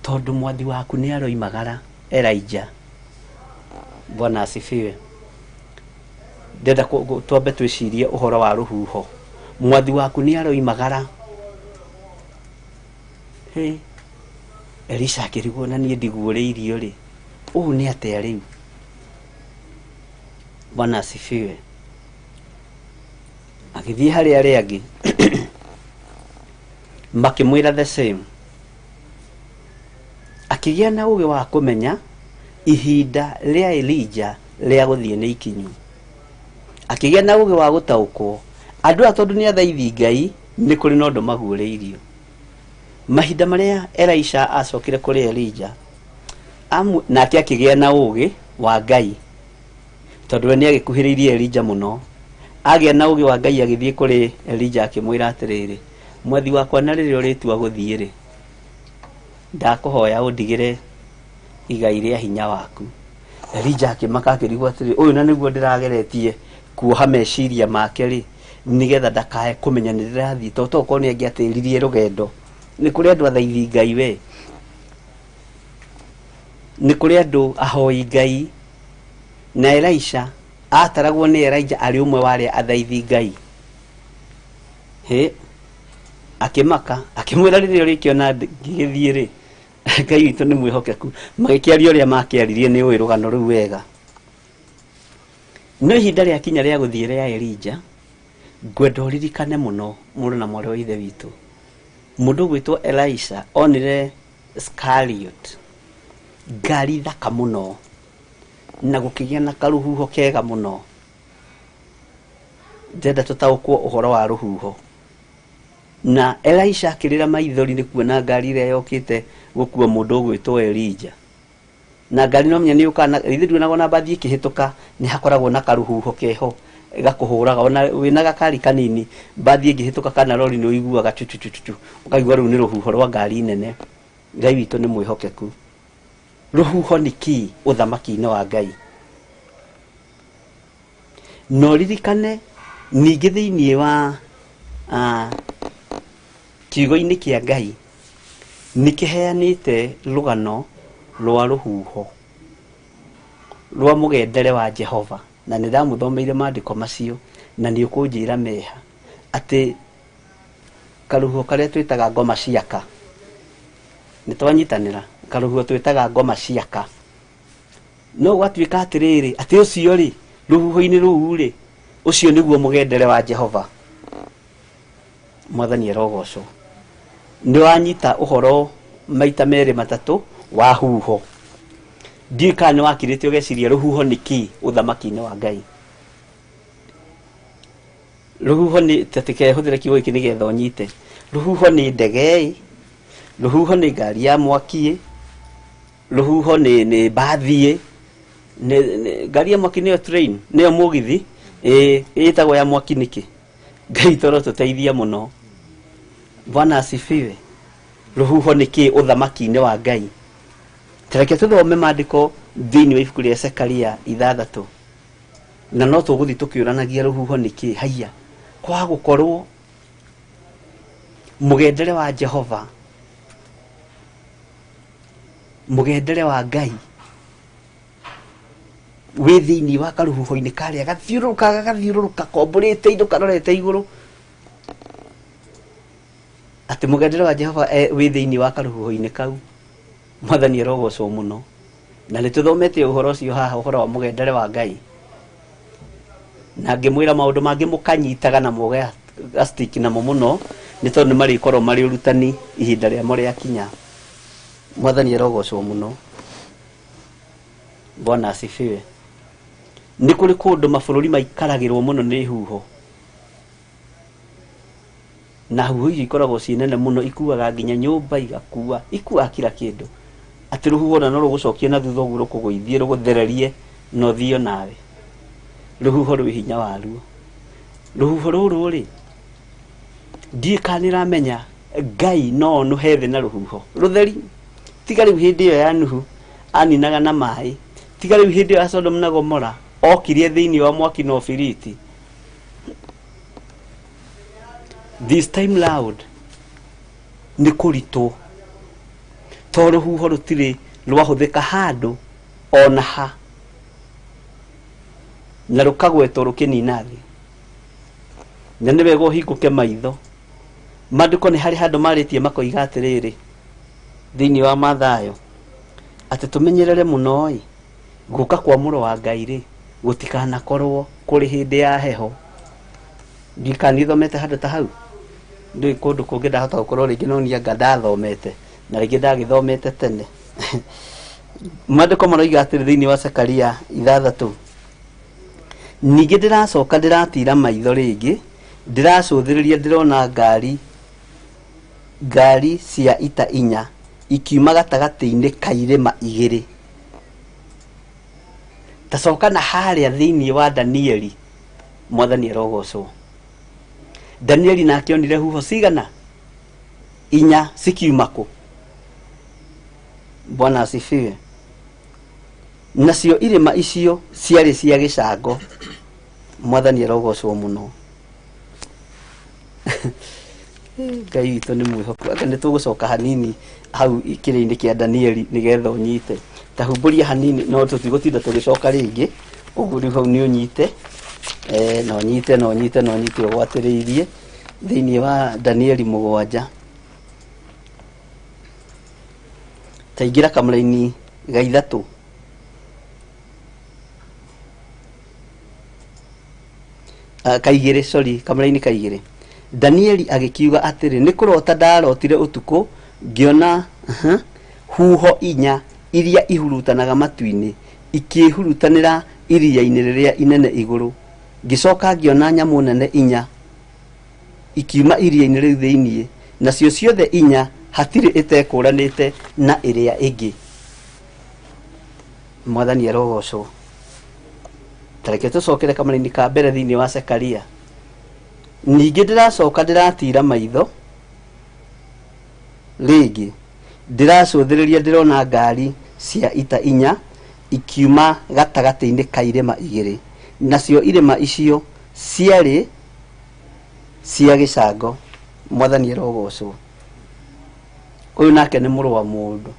tondũ mwathi waku nĩ aroimagara. Elijah, Bwana asifiwe. Ndenda twambe twĩcirie ũhoro wa rũhuho. Mwathi waku nĩ aroimagara. Elisha akĩrigwo, na niĩ ndiguũrĩirio rĩ, ũũ nĩ atĩa rĩu? Bwana asifiwe. Agĩthiĩ harĩa arĩa angĩ makĩmwĩra the same. Akĩgĩa na ũũgĩ wa kũmenya ihinda rĩa Elijah rĩa gũthiĩ nĩ ikinyu. Akĩgĩa na ũũgĩ wa gũtaũkwo andũ tondũ nĩ athaithi Ngai nĩ kũrĩ na ũndũ maguũrĩirio. Mahinda marĩa Elisha acokire kũrĩ Elijah, nake akĩgĩa na ũũgĩ wa Ngai tondũ we nĩ agĩkuhĩrĩirie Elijah mũno. Agĩa na ũũgĩ wa Ngai agĩthiĩ kũrĩ Elijah akĩmwĩra atĩrĩrĩ, mwathi wakwa na rĩrĩa ũrĩtua gũthiĩ rĩ, ndakũhoya ũndigĩre igai rĩa hinya waku. Elijah akĩmaka akĩrigwo atĩrĩ, ũyũ na nĩguo ndĩrageretie kuoha meciria make rĩ, nĩgetha ndakae kũmenya nĩ ndĩrathiĩ, tondũ okorwo nĩ angĩatĩririe rũgendo. Nĩ kũrĩ andũ athaithi Ngai we, nĩ kũrĩ andũ ahoi Ngai, na Elisha ataragwo nĩ Elijah arĩ ũmwe wa arĩa athaithi Ngai. Akĩmaka akĩmwĩra rĩrĩa ũrĩkĩona ngĩgĩthiĩ rĩ, Ngai witũ nĩ mwĩhokeku magĩkĩaria ũrĩa makĩaririe nĩ ũĩ rũgano rũu wega. No ihinda rĩa kinya rĩa gũthiĩ rĩa Elija, ngwenda ũririkane mũno mũndũ na mwarĩ wa ithe witũ, mũndũ gwĩtwo Elisha onire Chariot, ngari thaka mũno, na gũkĩgĩa na karũhuho kega mũno. Ndenda tũtaũkwo ũhoro wa rũhuho. Na Elisha akĩrĩra maithori nĩ kuona ngari ĩrĩa yokĩte gũkua mũndũ gwĩtwo Elija. Na ngari no menya nĩ yũkana, ithe ndionagwo na mbathi ĩkĩhĩtũka nĩ hakoragwo na karũhuho keho gakũhũraga, ona wĩna gakari kanini mbathi ĩngĩhĩtũka kana lori nĩ ũiguaga chuchuchuchu, ũkaigua rũu nĩ rũhuho rwa ngari nene. Ngai witũ nĩ mwĩhokeku. Rũhuho nĩ kĩĩ ũthamaki-inĩ wa Ngai? No ririkane ningĩ thĩinĩ wa kiugo-inĩ kĩa Ngai nĩ kĩheanĩte rũgano rwa rũhuho rwa mũgendere wa Jehova, na nĩ ndamũthomeire maandĩko macio na nĩ ũkũnjĩra meha atĩ karũhuho karĩa twĩtaga ngoma ciaka, nĩ twanyitanĩra, karũhuho twĩtaga ngoma ciaka, no gwatuĩka atĩrĩrĩ atĩ ũcio rĩ, rũhuho-inĩ rũu rĩ, ũcio nĩguo mũgendere wa Jehova. Mwathani arogocwo. Nĩ wanyita ũhoro maita merĩ matatũ wa huho. Ndiũĩ kana nĩ wakirĩte ũgeciria rũhuho nĩ kĩĩ ũthamaki-inĩ wa Ngai. Rũhuho nĩ tũtikehũthĩre kiugo gĩkĩ nĩgetha ũnyite. Rũhuho nĩ ndege, rũhuho nĩ ngari ya mwaki, rũhuho nĩ mbathi, ngari ya mwaki nĩyo train, nĩyo mũgithi, ĩtagwo ya mwaki nĩkĩ? Ngai toro tũteithia mũno. Bwana asifiwe. Rũhuho nĩ kĩĩ ũthamaki-inĩ wa Ngai? Tareke tũthome maandĩko thĩinĩ wa ibuku rĩa Zekaria 6, na no tũgũthiĩ tũkĩũranagia rũhuho nĩ kĩĩ. Haiya, kwa gũkorwo mũgendere wa Jehova, mũgendere wa Ngai wĩ thĩinĩ wa karũhuho-inĩ karĩa gathiũrũrũka kombũrĩte indo karorete igũrũ. Atĩ mũgendere wa Jehova wĩ thĩinĩ wa karũhuho-inĩ kau. Mwathani arogocwo mũno. Na nĩ tũthomete ũhoro ũcio haha, ũhoro wa mũgendere wa Ngai, na ngĩmwĩra maũndũ mangĩ mũkanyitaga na mũge stick namo mũno, nĩ tondũ nĩ marĩkorwo marĩ ũrutani ihinda rĩamo rĩakinya. Mwathani arogocwo mũno. Bwana asifiwe. Nĩ kũrĩ kũndũ mabũrũri maikaragĩrwo mũno nĩ huho, na huho icio ikoragwo ciĩ nene mũno, ikuaga nginya nyũmba, ikuaga kila kĩndũ. Atĩ rũhuho na no rũgũcokie na thutha ũguo rũkũgũithie rũgũthererie na ũthiĩ nawe. Rũhuho rwĩ hinya waruo. Rũhuho rũrũ rĩ, ndiũĩ kana nĩ ramenya Ngai no nũhe thĩ na rũhuho rũtheri. Tiga rĩu hĩndĩ ĩyo ya Nuhu aninaga na maĩ, tiga rĩu hĩndĩ ĩyo ya Sodom na Gomora okirie thĩinĩ wa mwaki na ũbiriti. This time loud nĩ kũritũ, to rũhuho rũtirĩ rwahũthĩka handũ ona ha, na rũkagwetwo rũkĩnina thĩ. Na nĩ wega ũhingũke maitho. Maandĩko nĩ harĩ handũ marĩtie makoiga atĩrĩrĩ thĩinĩ wa Mathayo atĩ tũmenyerere mũno gũka kwa mũrũ wa Ngai rĩ, gũtikanakorwo kũrĩ hĩndĩ ya heho. Ndikanithomete handũ ta hau. Ndũĩ kũndũ kũngĩ ndahota gũkorwo rĩngĩ no niĩ anga ndathomete, na rĩngĩ ndagĩthomete tene. Maandĩko maroiga atĩrĩ thĩinĩ wa Zekaria 6, ningĩ ndĩracoka ndĩratira maitho rĩngĩ, ndĩracũthĩrĩria ndĩrona ngari cia ita 4 ikiuma gatagatĩ-inĩ ka irĩma 2. Tacoka na harĩa thĩinĩ wa Danieli. Mwathani arogocwo. Danieli nake onire huho cigana 4 cikiuma kũ? Bwana asifiwe. Nacio irĩma icio ciarĩ cia gĩcango. Mwathani arogocwo mũno. Ngai witũ nĩ mwĩhoku. Aka nĩ tũgũcoka hanini hau kĩrĩa-inĩ kĩa Danieli nĩgetha ũnyite. Tahumbũria hanini, no tũtigũtinda tũgĩcoka rĩngĩ. Ũguo rĩu hau nĩ ũnyite. Na ũnyite ũgwatĩrĩirie thĩinĩ wa Danieli 7. taingira kamera-ini ga ithatu. Kaigire, sorry, kamera-ini kaigire. Danieli agikiuga atiri ni kurota ndarotire utuku ngiona huho inya iria ihurutanaga matu-ini ikihurutanira iria-ini riria inene iguru, ngicoka ngiona nyamu nene inya ikiuma iria-ini riu thiini, nacio ciothe inya hatiri itekuranite na iria ingi. Mwathani arogocwo. Tareke tucokere kamera-ini ka mbere thiini wa Zekaria. Ningi ndiracoka ndiratira maitho ringi, ndiracuthiriria ndirona ngari cia ita inya ikiuma gatagati-ini ka irima igiri, nacio irima icio ciari cia gicango. Mwathani arogocwo. Uyu nake ni muru wa mundu,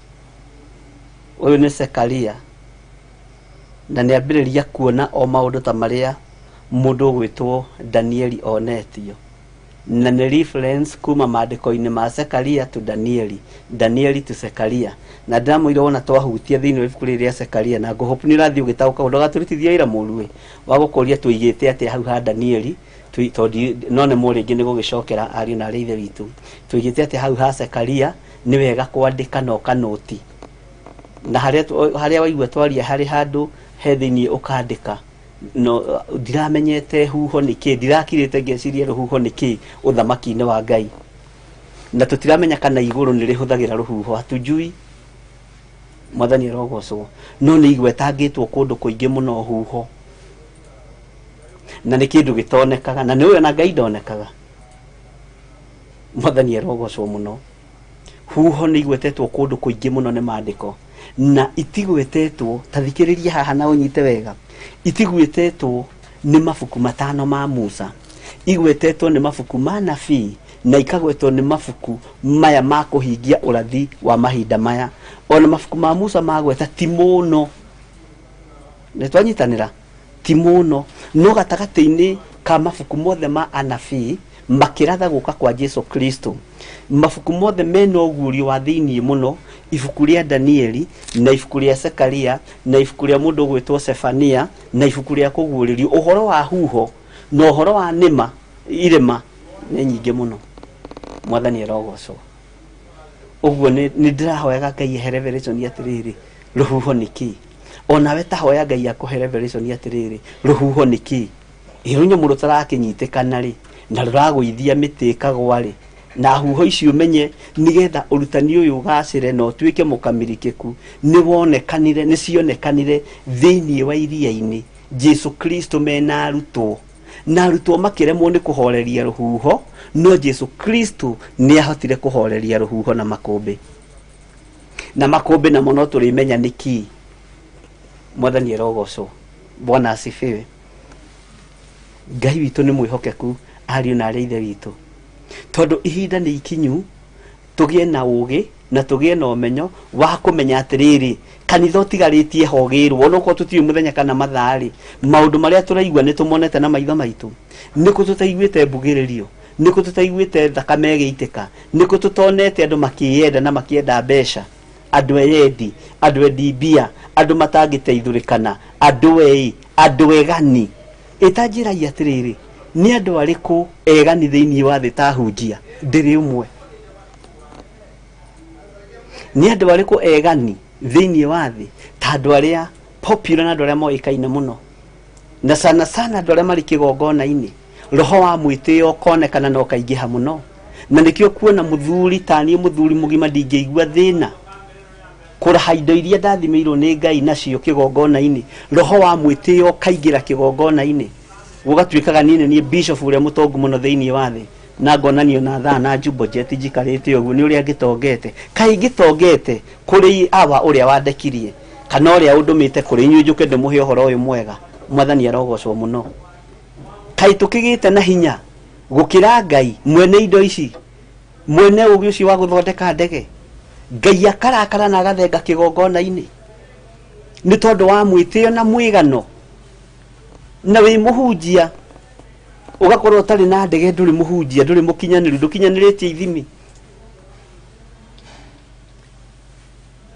uyu ni Zekaria, na ni ambiriria kuona o maundu ta maria mundu gwitwo Danieli onetio, na ni reference kuma maandiko-ini ma Zekaria to Danieli, Danieli to Zekaria. Na ndamwire wona twahutia thiini wa ibuku ria Zekaria, na ngohopu ni rathii ugitauka undu gaturitithia ira muruwe wa gukoria tuigite ati hau ha Danieli tondi none muringi ni gugicokera ari na reithe witu tuigite ati hau ha Zekaria ni wega kwandika no kanoti, na haria waigua twaria hari handu he thiini ukandika no ndiramenyete huho niki, ndirakirite ngeciria ruhuho niki uthamaki-ini wa Ngai, na tutiramenya kana iguru ni rihuthagira ruhuho, hatujui. Mwathani arogocwo. No ni igwetangitwo kundu kuingi muno huho, na ni kindu gitonekaga, na ni uyo na Ngai ndonekaga. Mwathani arogocwo muno. Huho ni igwetetwo kundu kuingi muno ni maandiko, na itigwetetwo, tathikiriria haha na unyite wega, itigwetetwo ni mabuku matano ma Musa, igwetetwo ni mabuku ma nabii, na ikagwetwo ni mabuku maya ma kuhingia urathi wa mahinda maya. Ona mabuku ma Musa magweta ti muno, ni twanyitanira ti muno, no gatagati-ini ka mabuku mothe ma anabii makiratha guka kwa Jesu Kristo, mabuku mothe mena ugurio wa thiini muno, ibuku ria Danieli na ibuku ria Zekaria na ibuku ria mundu gwitwo Sefania na ibuku ria kuguririo. Uhoro wa huho na uhoro wa nima irima ni nyingi muno. Mwathani arogocwo. Uguo ni ndirahoyaga Ngai ehe revelation atiriri ruhuho niki, onawe tahoya Ngai akuhe revelation atiriri ruhuho niki. Irunyo muru tarakinyitikana ri na ruragwithia miti ikagwa ri, na huho icio menye nigetha urutani uyu ugacire no tuike mukamirikiku ni wonekanire, ni cionekanire thiini wa iria-ini. Jesu Kristo mena arutwo, na arutwo makiremwo ni kuhoreria ruhuho, no Jesu Kristo ni ahotire kuhoreria ruhuho na makumbi, na makumbi na mono turimenya niki. Mwathani arogocwo. Bwana asifiwe. Ngai witu ni mwihokeku, ariu na areithe witu, tondu ihinda ni ikinyu tugie na ugi na tugie na umenyo wa kumenya atiriri kanitha utigaritie hogirwo ono ko tutiu muthenya kana mathari maundu maria turaigua ni tumonete na maitho maitu, niku tutaiguite mbugiririo, niku tutaiguite thakame giitika, niku tutonete andu makiyenda na makienda mbeca, andu eyendi, andu endibia, andu matangiteithurikana, andu egani. Itanjiragia atiriri ni andu ariku egani thiini wa thi ta hunjia ndiri umwe? Ni andu ariku egani thiini wa thi ta andu aria popular na andu aria moikaine muno, na sana andu aria mari kigongona-ini roho wa mwitio konekana no kaingiha muno, na nikio kuona muthuri tani muthuri mugima ndingĩigua thina kuraha indo iria ndathimirwo ni Ngai nacio kigongona-ini, roho wa mwitio kaingira kigongona-ini, gugatuikaga ni bishop uria mutongu muno thiini wa thi, na ngonanio na thaa na jumbo jet njikarite uguo ni uria ngitongete, kai ngitongete kuri awa uria wandekirie kana uria undumite kuri inyu njuke ndimuhe uhoro uyu mwega. Mwathani arogocwo muno. Kai tukigite na hinya gukira Ngai mwene indo ici, mwene ugi ucio wa guthondeka ndege, Ngai akarakara na agathenga kigongona-ini ni tondu wa mwitio na mwigano, na wi muhunjia ugakorwo utari na ndege, nduri muhunjia, nduri mukinyaniru, ndukinyaniretie ithimi.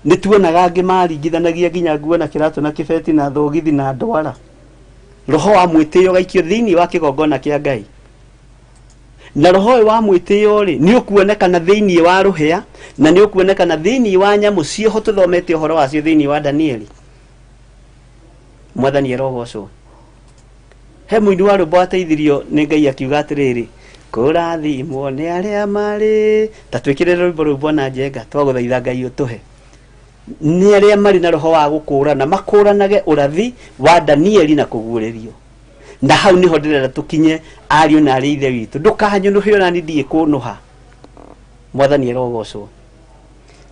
nituonaga angĩ maringithanagia nginya nguo na kĩratũ na kĩbeti na thogithi na ndwara. Roho wa mwĩtĩo gaikio thĩinĩ wa kĩgongona kĩa Ngai. Na roho wa mwĩtĩo rĩ nĩ ũkuonekana thĩinĩ wa rũhĩa na nĩ ũkuonekana thĩinĩ wa nyamũ cioho tũthomete ũhoro wacio thĩinĩ wa Danieli. Mwathani arogocwo. He mũini wa rwĩmbo ateithirio nĩ Ngai akiuga atĩrĩrĩ, kũrathimwo nĩ arĩa marĩ, ta twĩkĩrĩre rwĩmbo rũu Bwana Njenga twagũthaitha Ngai ũtũhe. Nĩ arĩa marĩ na roho wa gũkũrana makũranage ũrathi wa Danieli na kũguũrĩrio. Na hau niho ndĩrenda tũkinye ariũ na arĩ ithe witũ. Ndũkanyũnũhe ona niĩ ndiĩ kũnũha. Mwathani arogocwo.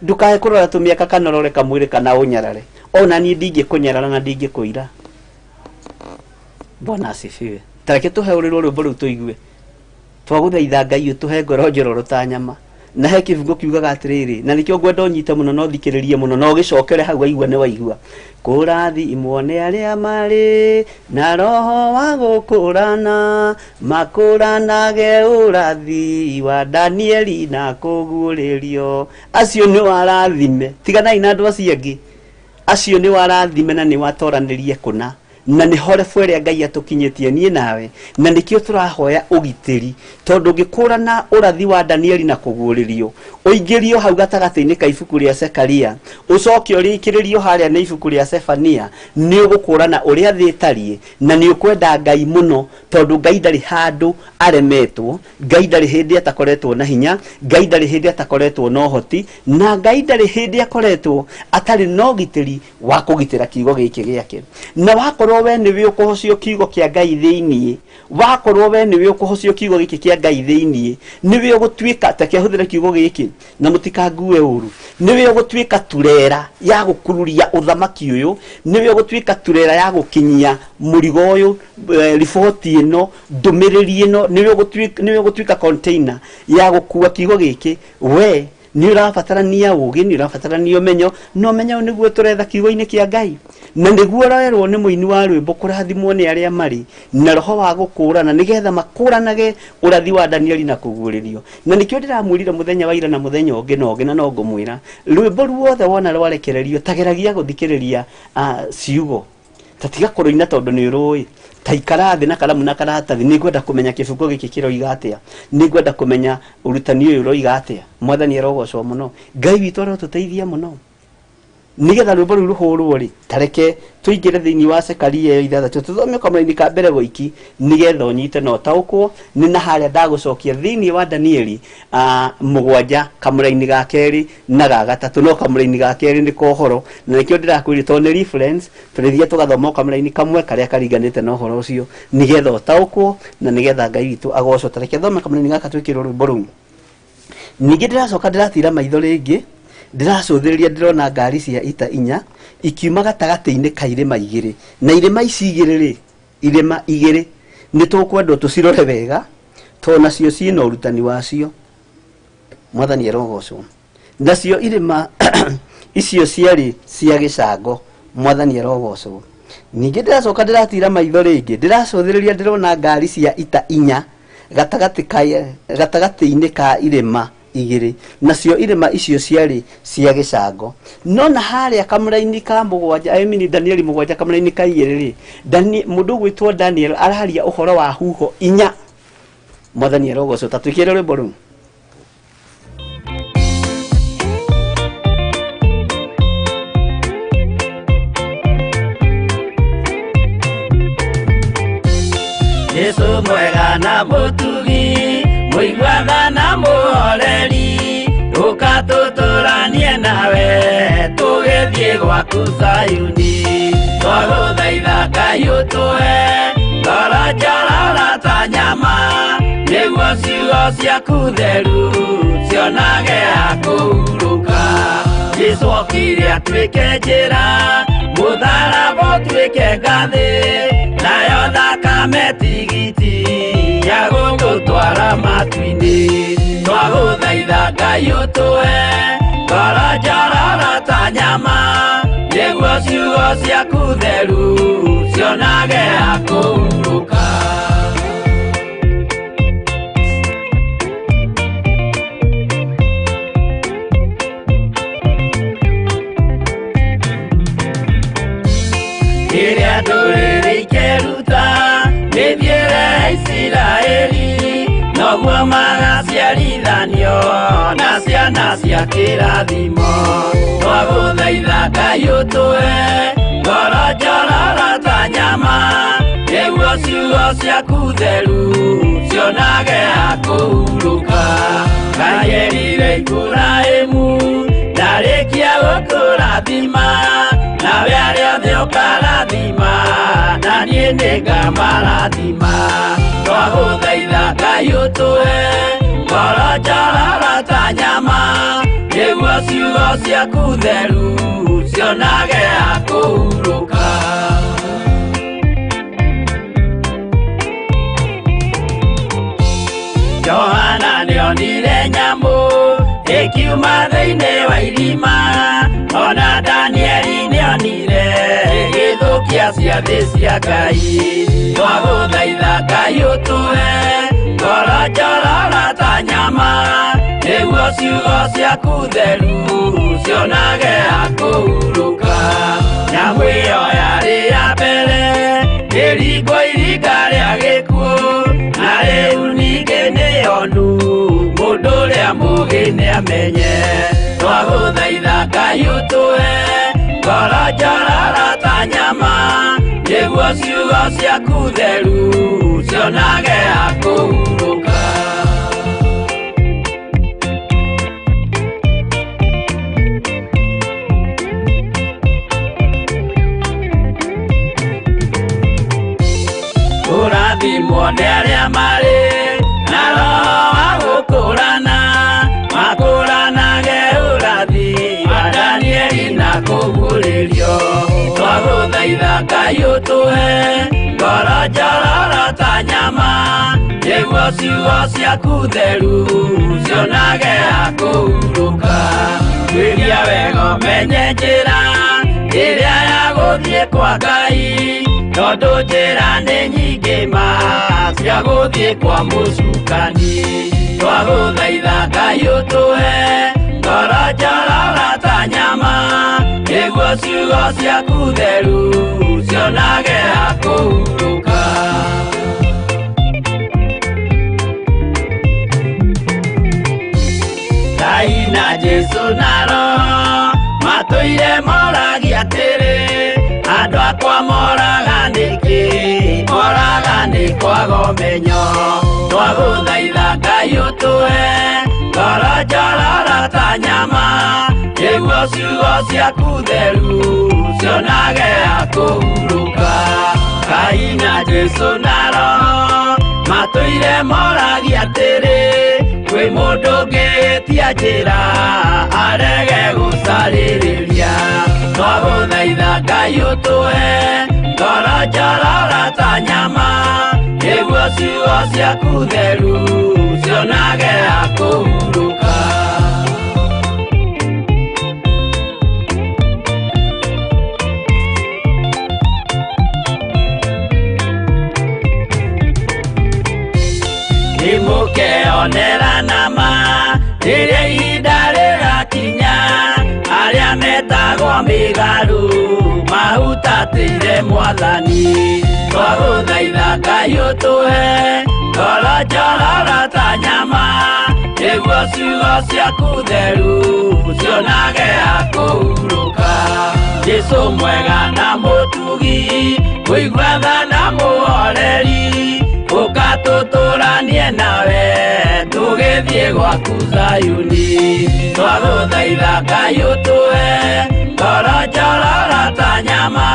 Ndukae kũrora tũmĩaka kana ũrore kamwĩrĩ kana ũnyarare. Ona niĩ ndingĩkũnyarara na ndingĩkũira. Bwana asifiwe. Tareke tũhe ũrĩrwo rwĩmbo rũu tũigue. Twagũthaitha Ngai ũtũhe ngoro njororo ta nyama. Na he kĩbungo kiugaga atĩrĩrĩ, na nĩkĩo ngwenda ũnyite mũno na ũthikĩrĩrie mũno na ũgĩcokere hau waigua nĩ waigua. Kũrathimwo nĩ arĩa marĩ na roho wa gũkũrana makũranage ũrathi wa Danieli na kũguũrĩrio. Acio nĩ warathime, tiganai na andũ acio angĩ. Acio nĩ warathime na nĩ watoranĩrie kũna. Na nĩ horebu ĩrĩa Ngai atũkinyĩtie niĩ nawe, na nĩkĩo tũrahoya ũgitĩri, tondũ ũngĩkũrana ũrathi wa Danieli na kũguũrĩrio, ũingĩrio hau gatagatĩ-inĩ ka ibuku rĩa Zekaria, ũcoke ũrĩkĩrĩrio harĩa nĩ ibuku rĩa Zefania, nĩ ũgũkũrana ũrĩa thĩ ĩtariĩ, na nĩ ũkwenda Ngai mũno, tondũ Ngai ndarĩ handũ aremetwo, Ngai ndarĩ hĩndĩ atakoretwo na hinya, Ngai ndarĩ hĩndĩ atakoretwo na ũhoti, na Ngai ndarĩ hĩndĩ akoretwo atarĩ na ũgitĩri wa kũgitĩra kiugo gĩkĩ gĩake. Na wakorwo we nĩwe ũkũhocio kiugo kĩa Ngai thĩinĩ, wakorwo we nĩwe ũkũhocio kiugo gĩkĩ kĩa Ngai thĩinĩ, nĩwe ũgũtuĩka ta kĩahũthĩra kiugo gĩkĩ na mũtikangue ũru, nĩwe ũgũtuĩka turera ya gũkururia ũthamaki ũyũ, nĩwe ũgũtuĩka turera ya gũkinyia mũrigo ũyũ, riboti ĩno, ndũmĩrĩri ĩno, nĩwe ũgũtuĩka container ya gũkua kiugo gĩkĩ. We nĩ ũrabatarania ũũgĩ, nĩ ũrabatarania ũmenyo, no ũmenyo nĩguo tũretha kiugo-inĩ kĩa Ngai. Na nĩguo ũrerwo nĩ mũini wa rwĩmbo kũrathimwo nĩ arĩa marĩ na roho wa gũkũrana nĩgetha makũranage ũrathi wa Danieli na kũguũrĩrio. Na nĩkĩo ndĩramwĩrire mũthenya wa ira na mũthenya ũngĩ na no ngũmwĩra, rwĩmbo ruothe wona rwarekererio tageragia gũthikĩrĩria ciugo, ta tiga kũrũina tondũ nĩ ũrũĩ. Ta ikara thĩ na karamu na karatathi, nĩngwenda kũmenya kĩbungo gĩkĩ kĩroiga atĩa, nĩngwenda kũmenya ũrutani ũyũ ũroiga atĩa. Mwathani arogocwo mũno. Ngai witũ arotũteithia mũno nĩgetha rwĩmbo rũu rũhũrwo rĩ, tareke tũingĩre thĩinĩ wa Zekaria 6 tũthome kamũraini ka mbere gũiki, nĩgetha ũnyite na ũtaũkwo. Nĩ na harĩa ndagũcokia thĩinĩ wa Danieli 7 kamũraini ga kerĩ na ga gatatũ, no kamũraini ga kerĩ nĩ kohoro, na nĩkĩo ndĩrakwĩrire tondũ nĩ reference tũrĩthiĩ tũgathoma kamũraini kamwe karĩa karinganĩte na ũhoro ũcio, nĩgetha ũtaũkwo na nĩgetha Ngai witũ agocwo. Tareke thome kamũraini gaka twĩkĩrwo rwĩmbo rũu. Ningĩ ndĩracoka ndĩratira maitho rĩngĩ, ndĩracũthĩrĩria ndĩrona ngari cia ita 4 ikiuma gatagatĩ-inĩ ka irĩma 2, na irĩma ici 2 rĩ, irĩma 2 nĩ tũkwendwo tũcirore wega tondũ nacio ciĩna ũrutani wacio. Mwathani arogocwo. Nacio irĩma icio ciarĩ cia gĩcango. Mwathani arogocwo. Ningĩ ndĩracoka ndĩratira maitho rĩngĩ, ndĩracũthĩrĩria ndĩrona ngari cia ita 4 gatagatĩ-inĩ ka irĩma 2, nacio irĩma icio ciarĩ cia gĩcango. No na harĩa kamũraini ka 7, Danieli 7 kamũraini ka 2 rĩ, mũndũ gwĩtwo Daniel araria ũhoro wa huho 4. Mwathani arogocwo. Ta twĩkĩre rwĩmbo rũu.
Yesu mwega na mũtugi, mũiguaga na mũhoreri, ũkatũtũranie nawe tũgĩthiĩ gwaku Zayuni. Twagũthaitha Ngai ũtũhe ngoro njororo ta nyama, nĩguo ciugo ciaku theru cionage ha kũhurũka. Jesũ okire atuĩke njĩra, mũtharaba ũtuĩke ngathĩ, nayo thakame tigiti ya gũtũtwara matu-inĩ. Twagũthaitha Ngai ũtũhe ngoro njororo ta nyama, nĩguo ciugo ciaku theru cionage ha kũhurũka. ciarithanio na ciana cia kĩrathimo twagũthaitha Ngai ũtũhe ngoro njororo ta nyama nĩguo ciugo ciaku theru cionage ha kũhurũka Ngai erire Iburahĩmu ndarĩkia gũkũrathima nawe arĩa othe ũkarathima na niĩ nĩngamarathima twagũthaitha Ngai ũtũhe ngoro njororo ta nyama nĩguo ciugo ciaku theru cionage ha kũhurũka Johana nĩonire nyamũ ĩkiuma thĩinĩ wa irima ona Danieli nĩonire gĩthũkia ciathĩ cia Ngai twagũthaitha Ngai ũtũhe ngoro njororo ta nyama nĩguo ciugo ciaku theru cionage ha kũhurũka nyamũ ĩyo yarĩ ya mbere ĩringwo iringa rĩa gĩkuũ na rĩu ningĩ nĩyonu mũndũ ũrĩa mũũgĩ nĩamenye twagũthaitha Ngai ũtũhe ngoro njororo ta nyama nĩguo ciugo ciaku theru cionage ha kũhurũka Kũrathimwo nĩ arĩa marĩ na roho wa gũkũrana makũranage ũrathi wa Danieli na kũguũrĩrio twagũthaitha Ngai ũtũhe ngoro njororo ta nyama nĩguo ciugo ciaku theru cionage ha kũhurũka kwĩria wega ũmenye njĩra ĩrĩa ya gũthiĩ kwa Ngai tondũ njĩra nĩ nyingĩ ma cia gũthiĩ kwa mũcukani twagũthaitha Ngai ũtũhe ngoro njororo ta nyama nĩguo ciugo ciaku theru cionage ha kũhurũka Ngai na Jesũ na Roho matũire moragia atĩrĩ andũ akwa moraga nĩkĩ moraga nĩ kwaga ũmenyo twagũthaitha Ngai ũtũhe ngoro njororo ta nyama nĩguo ciugo ciaku theru cionage ha kũhurũka Ngai na Jesũ na Roho matũire moragia atĩrĩ kwĩ mũndũ ũngĩtia njĩra arege gũcarĩrĩria twagũthaitha Ngai ũtũhe ngoro njororo ta nyama nĩguo ciugo ciaku theru cionage ha kũhurũka nĩmũkeonera nama rĩrĩa ihinda rĩgakinya arĩa metagwo mĩgarũ mahutatĩire Mwathani twagũthaitha Ngai ũtũhe ngoro njororo ta nyama nĩguo ciugo ciaku theru cionage ha kũhurũka Jesũ mwega na mũtugi mũigua tha na mũhoreri ũkatũtũranie nawe tũgĩthiĩ gwaku Zayuni twagũthaitha Ngai ũtũhe ngoro njororo ta nyama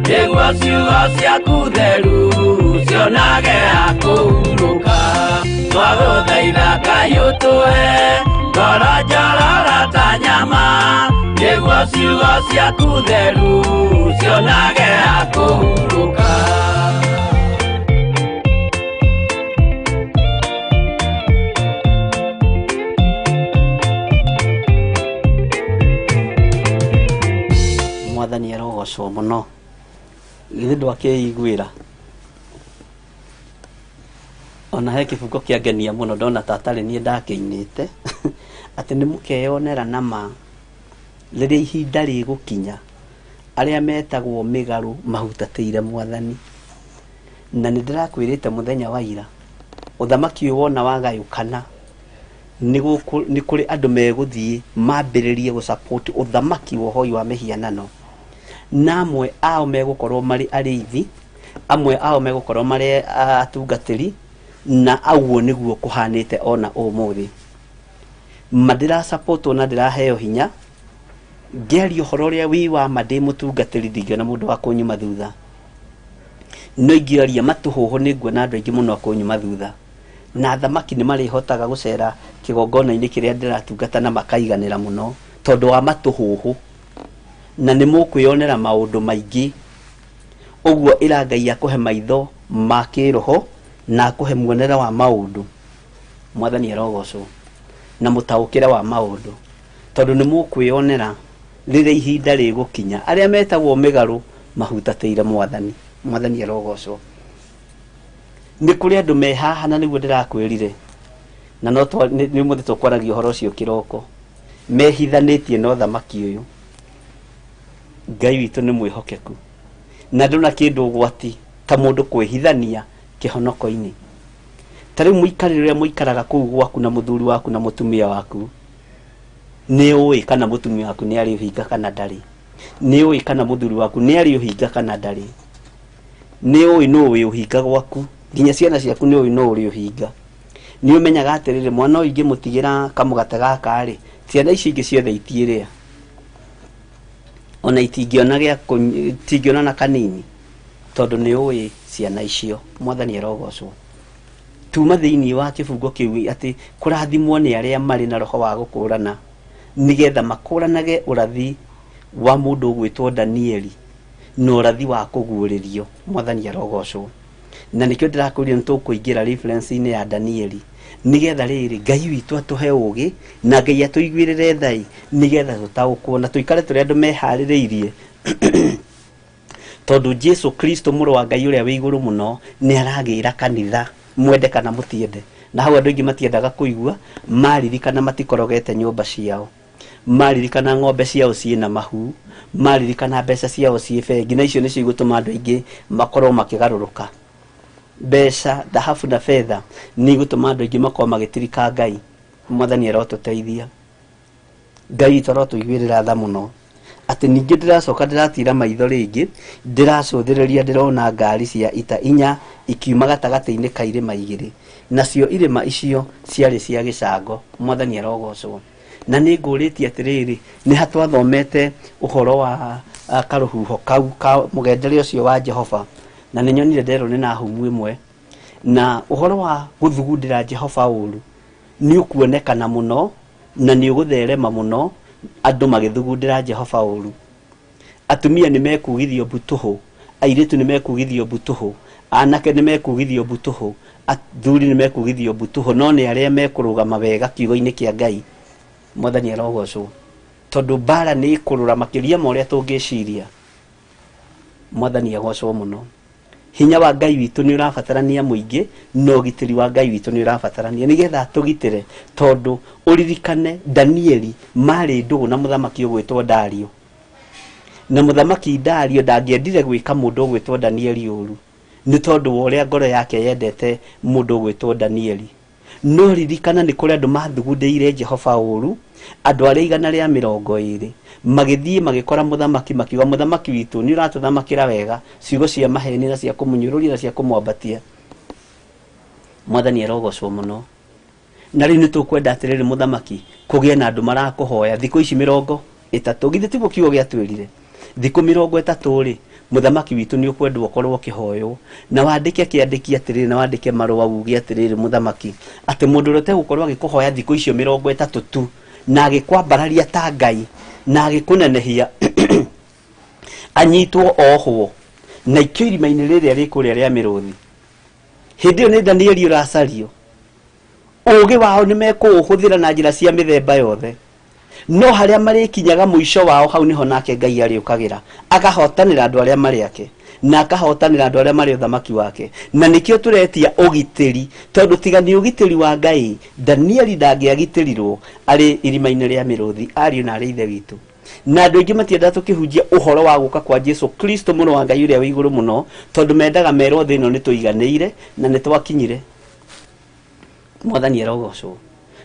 nĩguo ciugo ciaku theru cionage ha kũhurũka twagũthaitha Ngai ũtũhe ngoro njororo ta nyama nĩguo ciugo ciaku theru cionage ha kũhurũka
Mwathani arogocwo mũno githĩ ndwakĩiguĩra ona he kĩbungo kĩangenia mũno ndona ta atarĩ niĩ ndakĩinĩte atĩ nĩmũkeyonera nama rĩrĩa ihinda rĩgũkinya arĩa metagwo mĩgarũ mahutatĩire Mwathani na nĩndĩrakwĩrĩte mũthenya wa ira ũthamaki ũyũ wona wagayũkana nĩ kũrĩ andũ megũthiĩ mambĩrĩrie gũsupport ũthamaki wa ũhoi wa mĩhianano, na amwe ao megũkorwo marĩ arĩithi, amwe ao megũkorwo marĩ atungatĩri, na aguo nĩguo kũhanĩte ona ũmũthĩ. Mandĩra support na ndĩraheo hinya ngĩaria ũhoro ũrĩa wĩ wa ma ndĩ mũtungatĩri, ndingĩona mũndũ wa kũnyuma thutha. No ingĩaria matũhũhũ nĩnguona andũ aingĩ mũno akũnyuma thutha, na thamaki nĩ marĩhotaga gũcera kĩgongona-inĩ kĩrĩa ndĩratungata na makaiganĩra mũno tondũ wa matũhũhũ, na nĩ mũkwĩonera maũndũ maingĩ. Ũguo ĩra Ngai akũhe maitho ma kĩroho na akũhe muonere wa maũndũ, Mwathani arogocwo, na mũtaũkĩre wa maũndũ, tondũ nĩ mũkwĩonera rĩrĩa ihinda rĩgũkinya. Arĩa metagwo mĩgarũ mahutatĩire Mwathani, Mwathani arogocwo. Nĩ kũrĩ andũ me haha na nĩguo ndĩrakwĩrire, na no nĩ mũthĩ tũkwaragia ũhoro ũcio kĩroko, mehithanĩtie na ũthamaki ũyũ. Ngai witũ nĩ mwĩhokeku, na ndona kĩndũ ũgwati ta mũndũ kwĩhithania kĩhonoko-inĩ. Ta rĩu mũikarĩre ũrĩa mũikaraga kũu gwaku na mũthuri waku na mũtumia waku, nĩ ũĩ kana mũtumia waku nĩ arĩ ũhinga kana ndarĩ? Nĩ ũĩ kana mũthuri waku nĩ arĩ ũhinga kana ndarĩ? Nĩ ũĩ no ũĩ ũhinga gwaku? Nginya ciana ciaku nĩ ũĩ no ũrĩ ũhinga? Nĩ ũmenyaga atĩrĩrĩ, mwana ũyũ ingĩmũtigĩra kamũgate gaka-rĩ, ciana ici ingĩ ciothe itiĩrĩa, ona itingĩona na kanini, tondũ nĩ ũĩ ciana icio. Mwathani arogocwo. Tuma thĩinĩ wa kĩbungo kĩu atĩ kũrathimwo nĩ arĩa marĩ na roho wa gũkũrana, nĩgetha makũranage ũrathi wa mũndũ ũgwĩtwo Danieli na ũrathi wa kũguũrĩrio. Mwathani arogocwo. Na nĩkĩo ndĩrakũria nĩ tũkũingĩra reference-inĩ ya Danieli, nĩgetha rĩrĩ Ngai witũ atũhe ũũgĩ na Ngai atũiguĩrĩre thai, nĩgetha tũtaũkwo na tũikare tũrĩ andũ meharĩrĩirie tondũ Jesu Kristo mũrũ wa Ngai ũrĩa wĩ igũrũ mũno nĩ aragĩra kanitha, mwende kana mũtiende. Na hau andũ aingĩ matiendaga kũigua, maririkana matikorogete nyũmba ciao, maririkana ng'ombe ciao ciĩna mahu, maririkana mbeca ciao ciĩ bengi, na icio nĩcio igũtũma andũ aingĩ makorwo makĩgarũrũka. Mbeca, dhahabu na fedha nĩ igũtũma andũ aingĩ makorwo magĩtirika Ngai. Mwathani arotũteithia. Ngai witũ arotũiguĩrĩra tha mũno. Atĩ ningĩ ndĩracoka ndĩratira maitho rĩngĩ, ndĩracũthĩrĩria ndĩrona ngari cia ita 4 ikiuma gatagatĩ-inĩ ka irĩma 2, nacio irĩma icio ciarĩ cia gĩcango. Mwathani arogocwo. Na nĩ ngũrĩtie atĩrĩrĩ, nĩ hatwathomete ũhoro wa karũhuho kau ka mũgendere ũcio wa Jehova, na nĩ nyonire nderwo nĩ na humu ĩmwe, na ũhoro wa gũthugundĩra Jehova ũru nĩ ũkuonekana mũno na nĩ ũgũtherema mũno, andũ magĩthugundĩra Jehova ũru. Atumia nĩ mekugithio mbutũhũ, airĩtu nĩ mekugithio mbutũhũ, anake nĩ mekugithio mbutũhũ, athuri nĩ mekugithio mbutũhũ, no nĩ arĩa mekũrũgama wega kiugo-inĩ kĩa Ngai. Mwathani arogocwo. Tondũ mbara nĩ ĩkũrũra makĩria ma ũrĩa tũngĩciria. Mwathani agocwo mũno. Hinya wa Ngai witũ nĩ ũrabatarania mũingĩ, no ũgitĩri wa Ngai witũ nĩ ũrabatarania, nĩgetha tũgitĩre. Tondũ ũririkane Danieli marĩ ndũgũ na mũthamaki ũgwĩtwo Dario, na mũthamaki Dario ndangĩendire gwĩka mũndũ ũgwĩtwo Danieli ũru, nĩ tondũ wa ũrĩa ngoro yake yendete mũndũ ũgwĩtwo Danieli. No ririkana nĩ kũrĩ andũ mathugundĩire Jehova ũru, andũ arĩa 120 magĩthiĩ magĩkora mũthamaki, makiuga mũthamaki witũ nĩ ũratũthamakĩra wega, ciugo cia maheni na cia kũmũnyũrũria na cia kũmwambatia. Mwathani arogocwo mũno. Na rĩu nĩ tũkwenda atĩrĩrĩ mũthamaki, kũgĩe na andũ marakũhoya thikũ ici 30, githĩ tiguo kiugo gĩatwĩrire? Thikũ 30 mũthamaki witũ nĩ ũkwendwo ũkorwo ũkĩhoywo, na wandĩke kĩandĩki atĩrĩrĩ, na wandĩke marũa uge atĩrĩrĩ mũthamaki, atĩ mũndũ ũrĩa ũtegũkorwo agĩkũhoya thikũ icio 30 tu, na agĩkwambararia ta Ngai, na agĩkũnenehia anyitwo ohwo na ikio irima-inĩ rĩrĩa rĩkũrĩa rĩa mĩrũthi. Hĩndĩ ĩyo nĩ Danieli ũracario. Ũũgĩ wao nĩ mekũũhũthĩra na njĩra cia mĩthemba yothe, no harĩa marĩkinyaga mũico wao, hau niho nake Ngai arĩũkagĩra, akahotanĩra andũ arĩa marĩ ake, na akahotanĩra andũ arĩa marĩ ũthamaki wake. Na nĩkĩo tũretia ũgitĩri, tondũ tiga nĩ ũgitĩri wa Ngai, Danieli ndangĩagitĩrirwo arĩ irima-inĩ rĩa mĩrũthi, ariũ na arĩ ithe witũ. Na andũ aingĩ matiendaga tũkĩhunjia ũhoro wa gũka kwa Jesu Kristo mũrũ wa Ngai ũrĩa wĩ igũrũ mũno, tondũ mendaga merwo thĩ ĩno nĩ tũiganĩire na nĩ twakinyire. Mwathani arogocwo.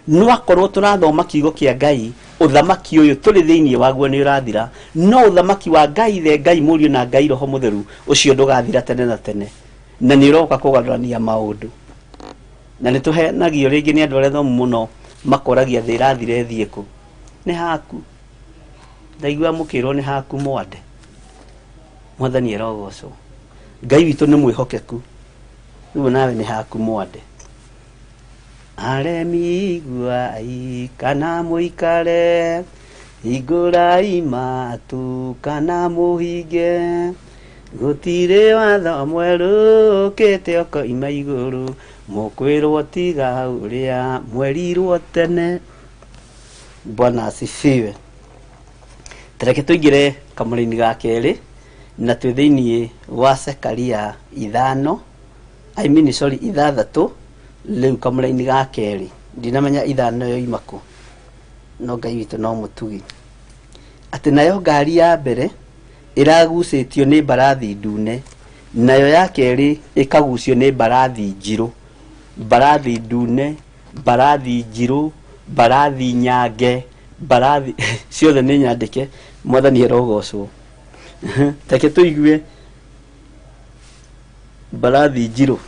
no akorwo turathoma kiugo kia Ngai uthamaki uyu tuli thiini waguo ni urathira no uthamaki wa Ngai the Ngai Mũriũ na Ngai Roho Mũtheru ucio ndugathira tene na tene na ni roka kugarurania maundu na ni tuhenagio ringi ni andu aria thomu muno makoragia thi irathire thieku ni haku ndaigua mukirwo ni haku mwande mwathani erogocwo Ngai witu ni mwihokeku riu nawe ni haku mwande aremi guai kana muikare igurai matu kana muhinge gutire watho mweru kite oko ima iguru mukwirwo tiga uria mwerirwo tene. Bwana asifiwe. Tareke tuigire kamuri-ini ga keri na twi thiini wa Zekaria 5 6 riu kamuri-ini ga keri ndinamenya 5 yo imaku no Ngai witu no mutugi ati nayo ngari ya mbere iragucitio ni mbarathi ndune nayo ya keri ikagucio ni mbarathi njiru mbarathi ndune mbarathi njiru mbarathi nyange mbarathi ciothe ni nyandike mwathani erogocwo take tuigue mbarathi njiru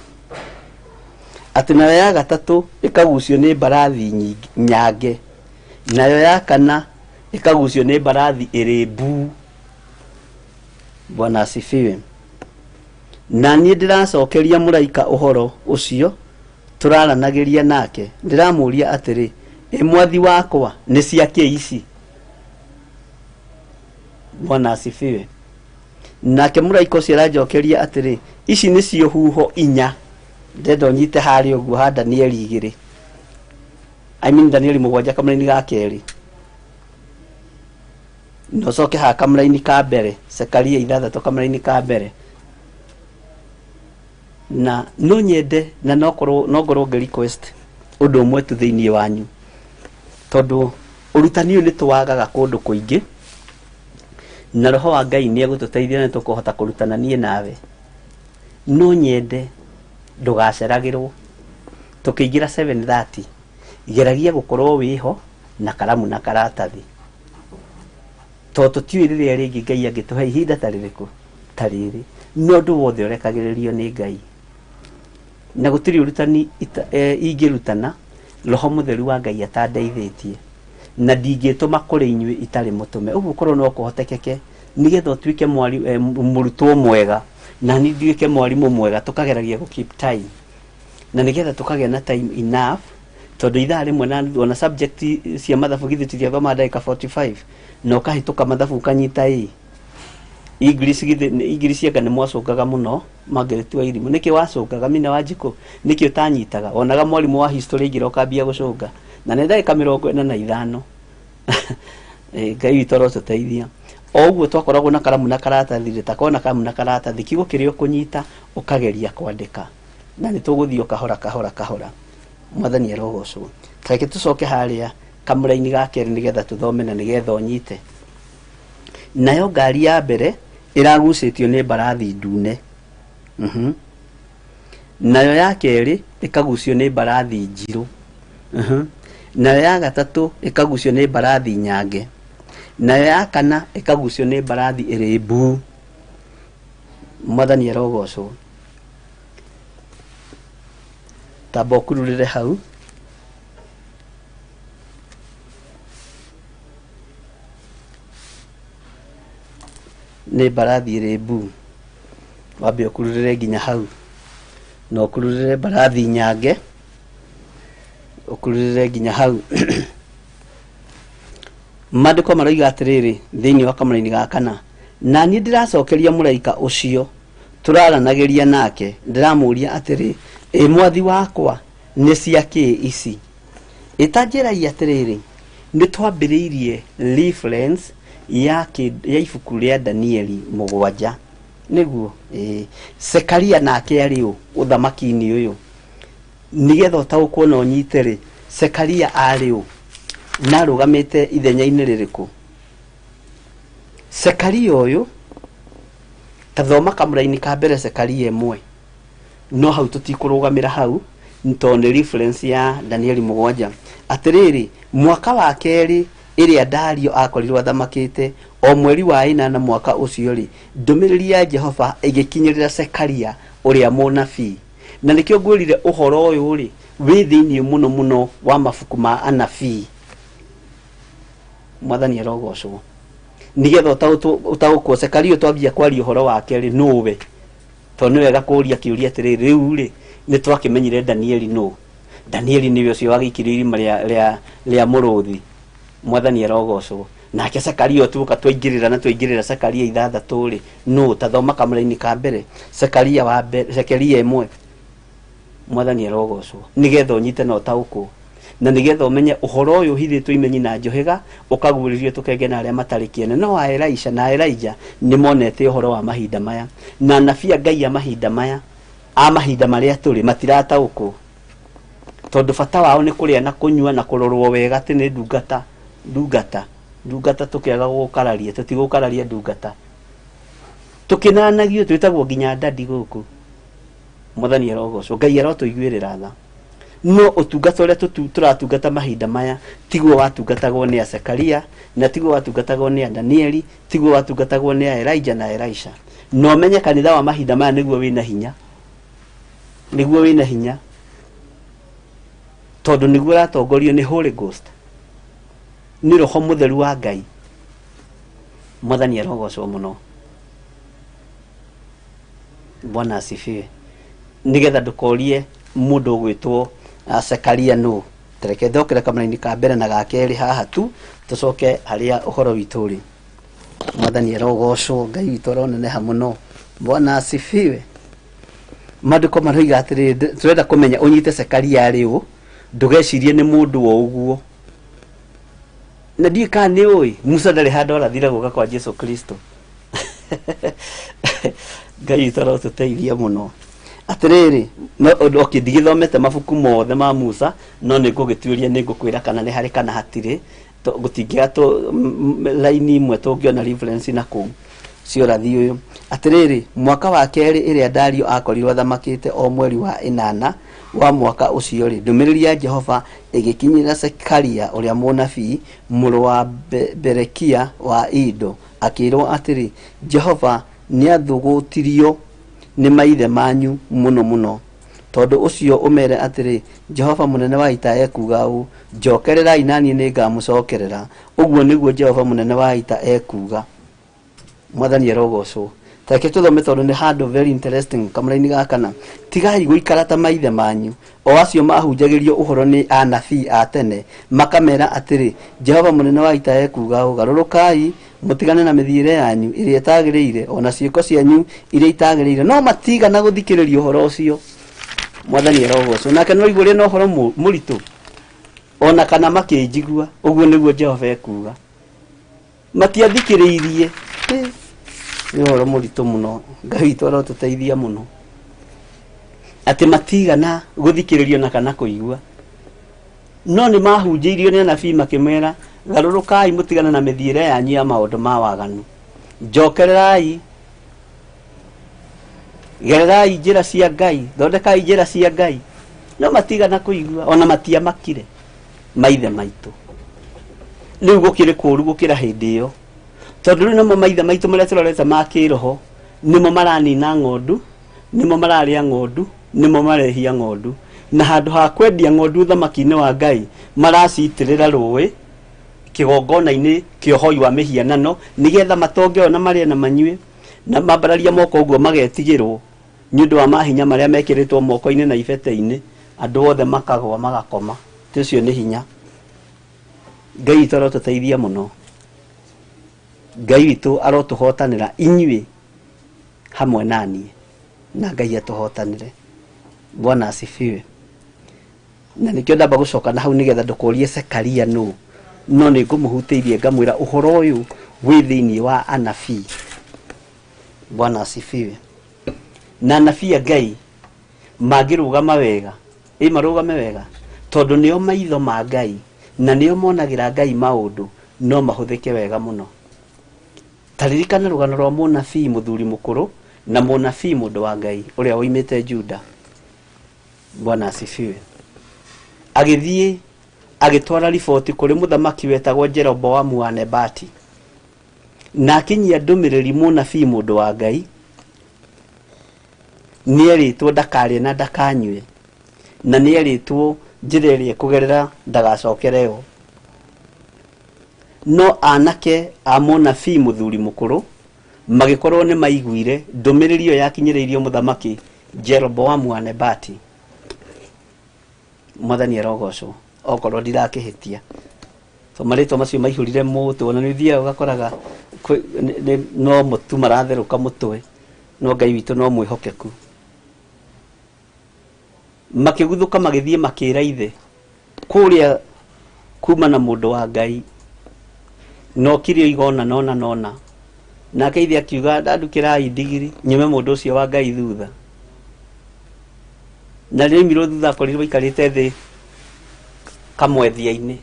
ati nayo ya gatatu ikagucio ni mbarathi nyange nayo ya kana ikagucio ni mbarathi irimbu. Bwana asifiwe. Na niĩ ndiracokeria mũraika ũhoro ũcio turaranagiria nake ndiramuria atiri mwathi wakwa ni ciake ici. Bwana asifiwe. Nake mũraika ũcio aranjokeria atiri ici ni cio huho 4 ndendo nyite hari ũguo ha Danieli 2 Danieli 7 kamuri-ini ga keri no coke ha kamuri-ini ka mbere Zekaria 6 kamuri-ini ka mbere na no nyende na no ngorwo nge request undu umwe tu thiini wanyu tondu urutani uyu ni tuwagaga kundu kuingi na Roho wa Ngai ni egututeithia na tukuhota kurutana nie nawe no nyende ndugaceragirwo tukiingira 7:30 geragia gukorwo wiho na karamu na karatathi to tutiwi riria ringi Ngai angituhe ihinda taririku tariri no ndu wothe urekagiririo ni Ngai na gutiri urutani ingirutana Roho Mutheru wa Ngai atandeithitie na ndingituma kuri inyui itari mutume uguo korwo no kuhotekeke nigetha tuike murutwo mwega na ni nduike mwarimu mwega tukageragia ku keep time na nigetha tukagia na time enough tondu ithaa rimwe na subject cia mathabu githitu cia thoma ndagika 45 no kahituka mathabu kanyita English yaka ni mwacungaga muno mageretu wa irimu niki wacungaga mina wa njiko niki utanyitaga onaga mwarimu wa history ngira ukambia gucunga na ne ndagika 45 Ngai witoro tuteithia oguo twakoragwo na karamu na karatathi ritakona karamu na karatathi kiugo kirio kunyita ukageria kwandika na ni tuguthio kahora mwathani erogocwo tareke tucoke haria kamura-ini ga keri nigetha tuthome na nigetha unyite. Nayo ngari ya mbere iragucitio ni mbarathi ndune nayo ya keri ikagucio ni mbarathi njiru nayo ya gatatu ikagucio ni mbarathi nyange nayo ya kana ikagucio ni mbarathi irimbu. Mwathani erogocwo tamba ukururire hau ni mbarathi irimbu wambe ukururire nginya hau no ukururire mbarathi nyange ukururire nginya hau mandiko maroiga atiriri thiini wa kamuri-ini ga kana na ni ndiracokeria mũraika ucio turaranagiria nake ndiramuria atiri mwathi wakwa ni ciake ici itanjiragia atiriri ni twambiriirie reference ya ibuku ria Danieli 7 niguo Zekaria nake ari uthamaki-ini uyu nigetha utaukwo no nyiteri Zekaria ari na rugamite ithenya-ini ririku. Zekaria uyu tathoma kamura-ini ka mbere Zekaria 1 no hau tutikurugamira hau tondu reference ya Danieli 7 atiriri mwaka wa keri iria Dario akorirwo athamakite o mweri wa 8 mwaka ucio ri ndumiriri ya Jehova igikinyirira Sekaria uria munabii na nikio ngwirire uhoro uyu ri wi thiini muno muno wa mafuku ma anabii mwathani arogocwo nigetha utagukwo Sekaria twambia kwaria uhoro wake ri nuwe to ni wega kuria kiuria atiriri riu ri ni twakimenyire Danieli no Danieli niwe ucio wagikiriri ria muruthi mwathani arogocwo nake Sekaria tuka twaingirira na twaingirira Sekaria 6 ri no tathoma kamuraini ka mbere Sekaria wa mbere Sekaria 1 mwathani arogocwo nigetha unyite no tauko na nigetha umenye uhoro uyu hithitwo imenyi na njohega ukaguririo tukenge na aria matarikiene no wa Elisha na Elijah ni monete uhoro wa mahinda maya na nabia Ngai ya mahinda maya a mahinda maria turi matirata uko tondu bata wao ni kuria na kunyua na kurorwo wega tene ndungata tukiaga gukararia tutigukararia ndungata tukinanagio twitagwo nginya ndadi guku mwathani arogocwo Ngai arotuiguirira tha no utungata uria turatungata mahinda maya tigwo watungatagwo ni Sekaria na tigwo watungatagwo ni Danieli tigwo watungatagwo ni Elijah na Elisha no menye kanitha wa mahinda maya niguo wina hinya tondu niguo ratongorio ni Holy Ghost ni roho mutheru wa Ngai mwathani arogocwo muno Bwana asifiwe nigetha ndukorie mundu gwitwo Sekaria no tereke thokera kamaraini ka mbere na gakeri haha tu tucoke haria uhoro witu ri mwathani arogocwo Ngai witu aroneneha muno Bwana asifiwe maduko maroiga atiri turenda kumenya unyite Sekaria riu ndugecirie ni mundu o uguo na ndika ni oi Musa ndari handa arathire guka kwa Jesu Kristo Ngai tarotuteithia muno atiriri no ndigithomete mabuku mothe ma Musa no ningugituria ningukwira kana ni hari kana hatire gutingia to line imwe tungiona reference na ku ciorathi uyu atiriri mwaka wa keri iria Dario akorirwo athamakite o mweri wa 8 wa mwaka ucio ri ndumiriri ya Jehova igikinyira Sekaria uria munabii muru wa Berekia wa Ido akirwo atiri Jehova ni athugutirio ni maithe manyu muno tondu ucio umere atiri Jehova munene wa ita ekuga u njokerera inani ni ngamucokerera uguo niguo Jehova munene wa ita ekuga mwathani arogocwo take tuthome tondu ni handle very interesting kamuraini gakana tigai guikara ta maithe manyu o acio mahunjagirio uhoro ni anabii a tene makamera atiri Jehova munene wa ita ekuga ugarurukai mutigane na mithiire yanyu iria itagirire ona ciiko cianyu iria itagirire no matiga na guthikiriria uhoro ucio mwathani arogocwo nake no igure no uhoro muritu ona kana makinjigua uguo niguo Jehova ekuga matiathikiririe ni uhoro muritu muno Ngai twaro tuteithia muno ati matigana guthikiririo na kana kuigua no ni mahunjirio ni anabii makimera garurukai mutigana na mithiire yanyu ya maundu ma waganu njokererai gererai njira cia Ngai thondekai njira cia Ngai no matigana kuigua ona matia makire maithe maitu riu gukire kuru gukira hindi iyo tondu no maithe maitu maria turorete makiroho nimo maranina ng'ondu nimo mararia ng'ondu nimo marehia ng'ondu na handu ha kwendia ng'ondu thamaki-ini wa Ngai maraciitirira ruwi kigongona-ini kiohoi wa mihianano nigetha matonge ona maria na manyue na mambararia moko uguo magetigirwo ni undu wa mahinya maria mekiritwo moko-ini na ibete-ini andu othe makagwa magakoma tucio ni hinya Ngai toro tuteithia muno Ngai witu arotuhotanira inyui hamwe nani na Ngai atuhotanire Bwana asifiwe na nikio ndamba gucoka na hau nigetha ndukurie Sekaria no ni ngumuhutiirie ngamwira uhoro uyu wi thiini wa anabii Bwana asifiwe na anabii Ngai magirugama wega marugame wega tondu nio maitho ma Ngai na nio monagira Ngai maundu no mahuthike wega muno taririkana rugano rwa munabii muthuri mukuru na munabii mundu wa Ngai uria oimite Juda Bwana asifiwe agithie agitwara riboti kuri muthamaki wetagwo Jeroboam wa Nebati, na akinyia ndumiriri munabii mundu wa Ngai nieritwo ndakarie na ndakanyue, na nieritwo njira iria kugerera ndagacokereo. No anake a munabii muthuri mukuru magikorwo ni maiguire ndumiriri iyo yakinyiriirio muthamaki Jeroboam wa Nebati. Mwathani arogocwo okorwo ndirakihitia. So maritwa macio maihurire mutu, ona nithia ugakoraga no mutu maratheruka mutwe, no Ngai witu no mwihokeku. Makiguthuka magithie makira ithe kuria kuma na mundu wa Ngai no kirio igona nona nake ithe akiuga ndadukirai ndigiri nyume mundu ucio wa Ngai thutha. Na rĩu miro thutha korirwo ikarĩte thĩ kamwethia-inĩ,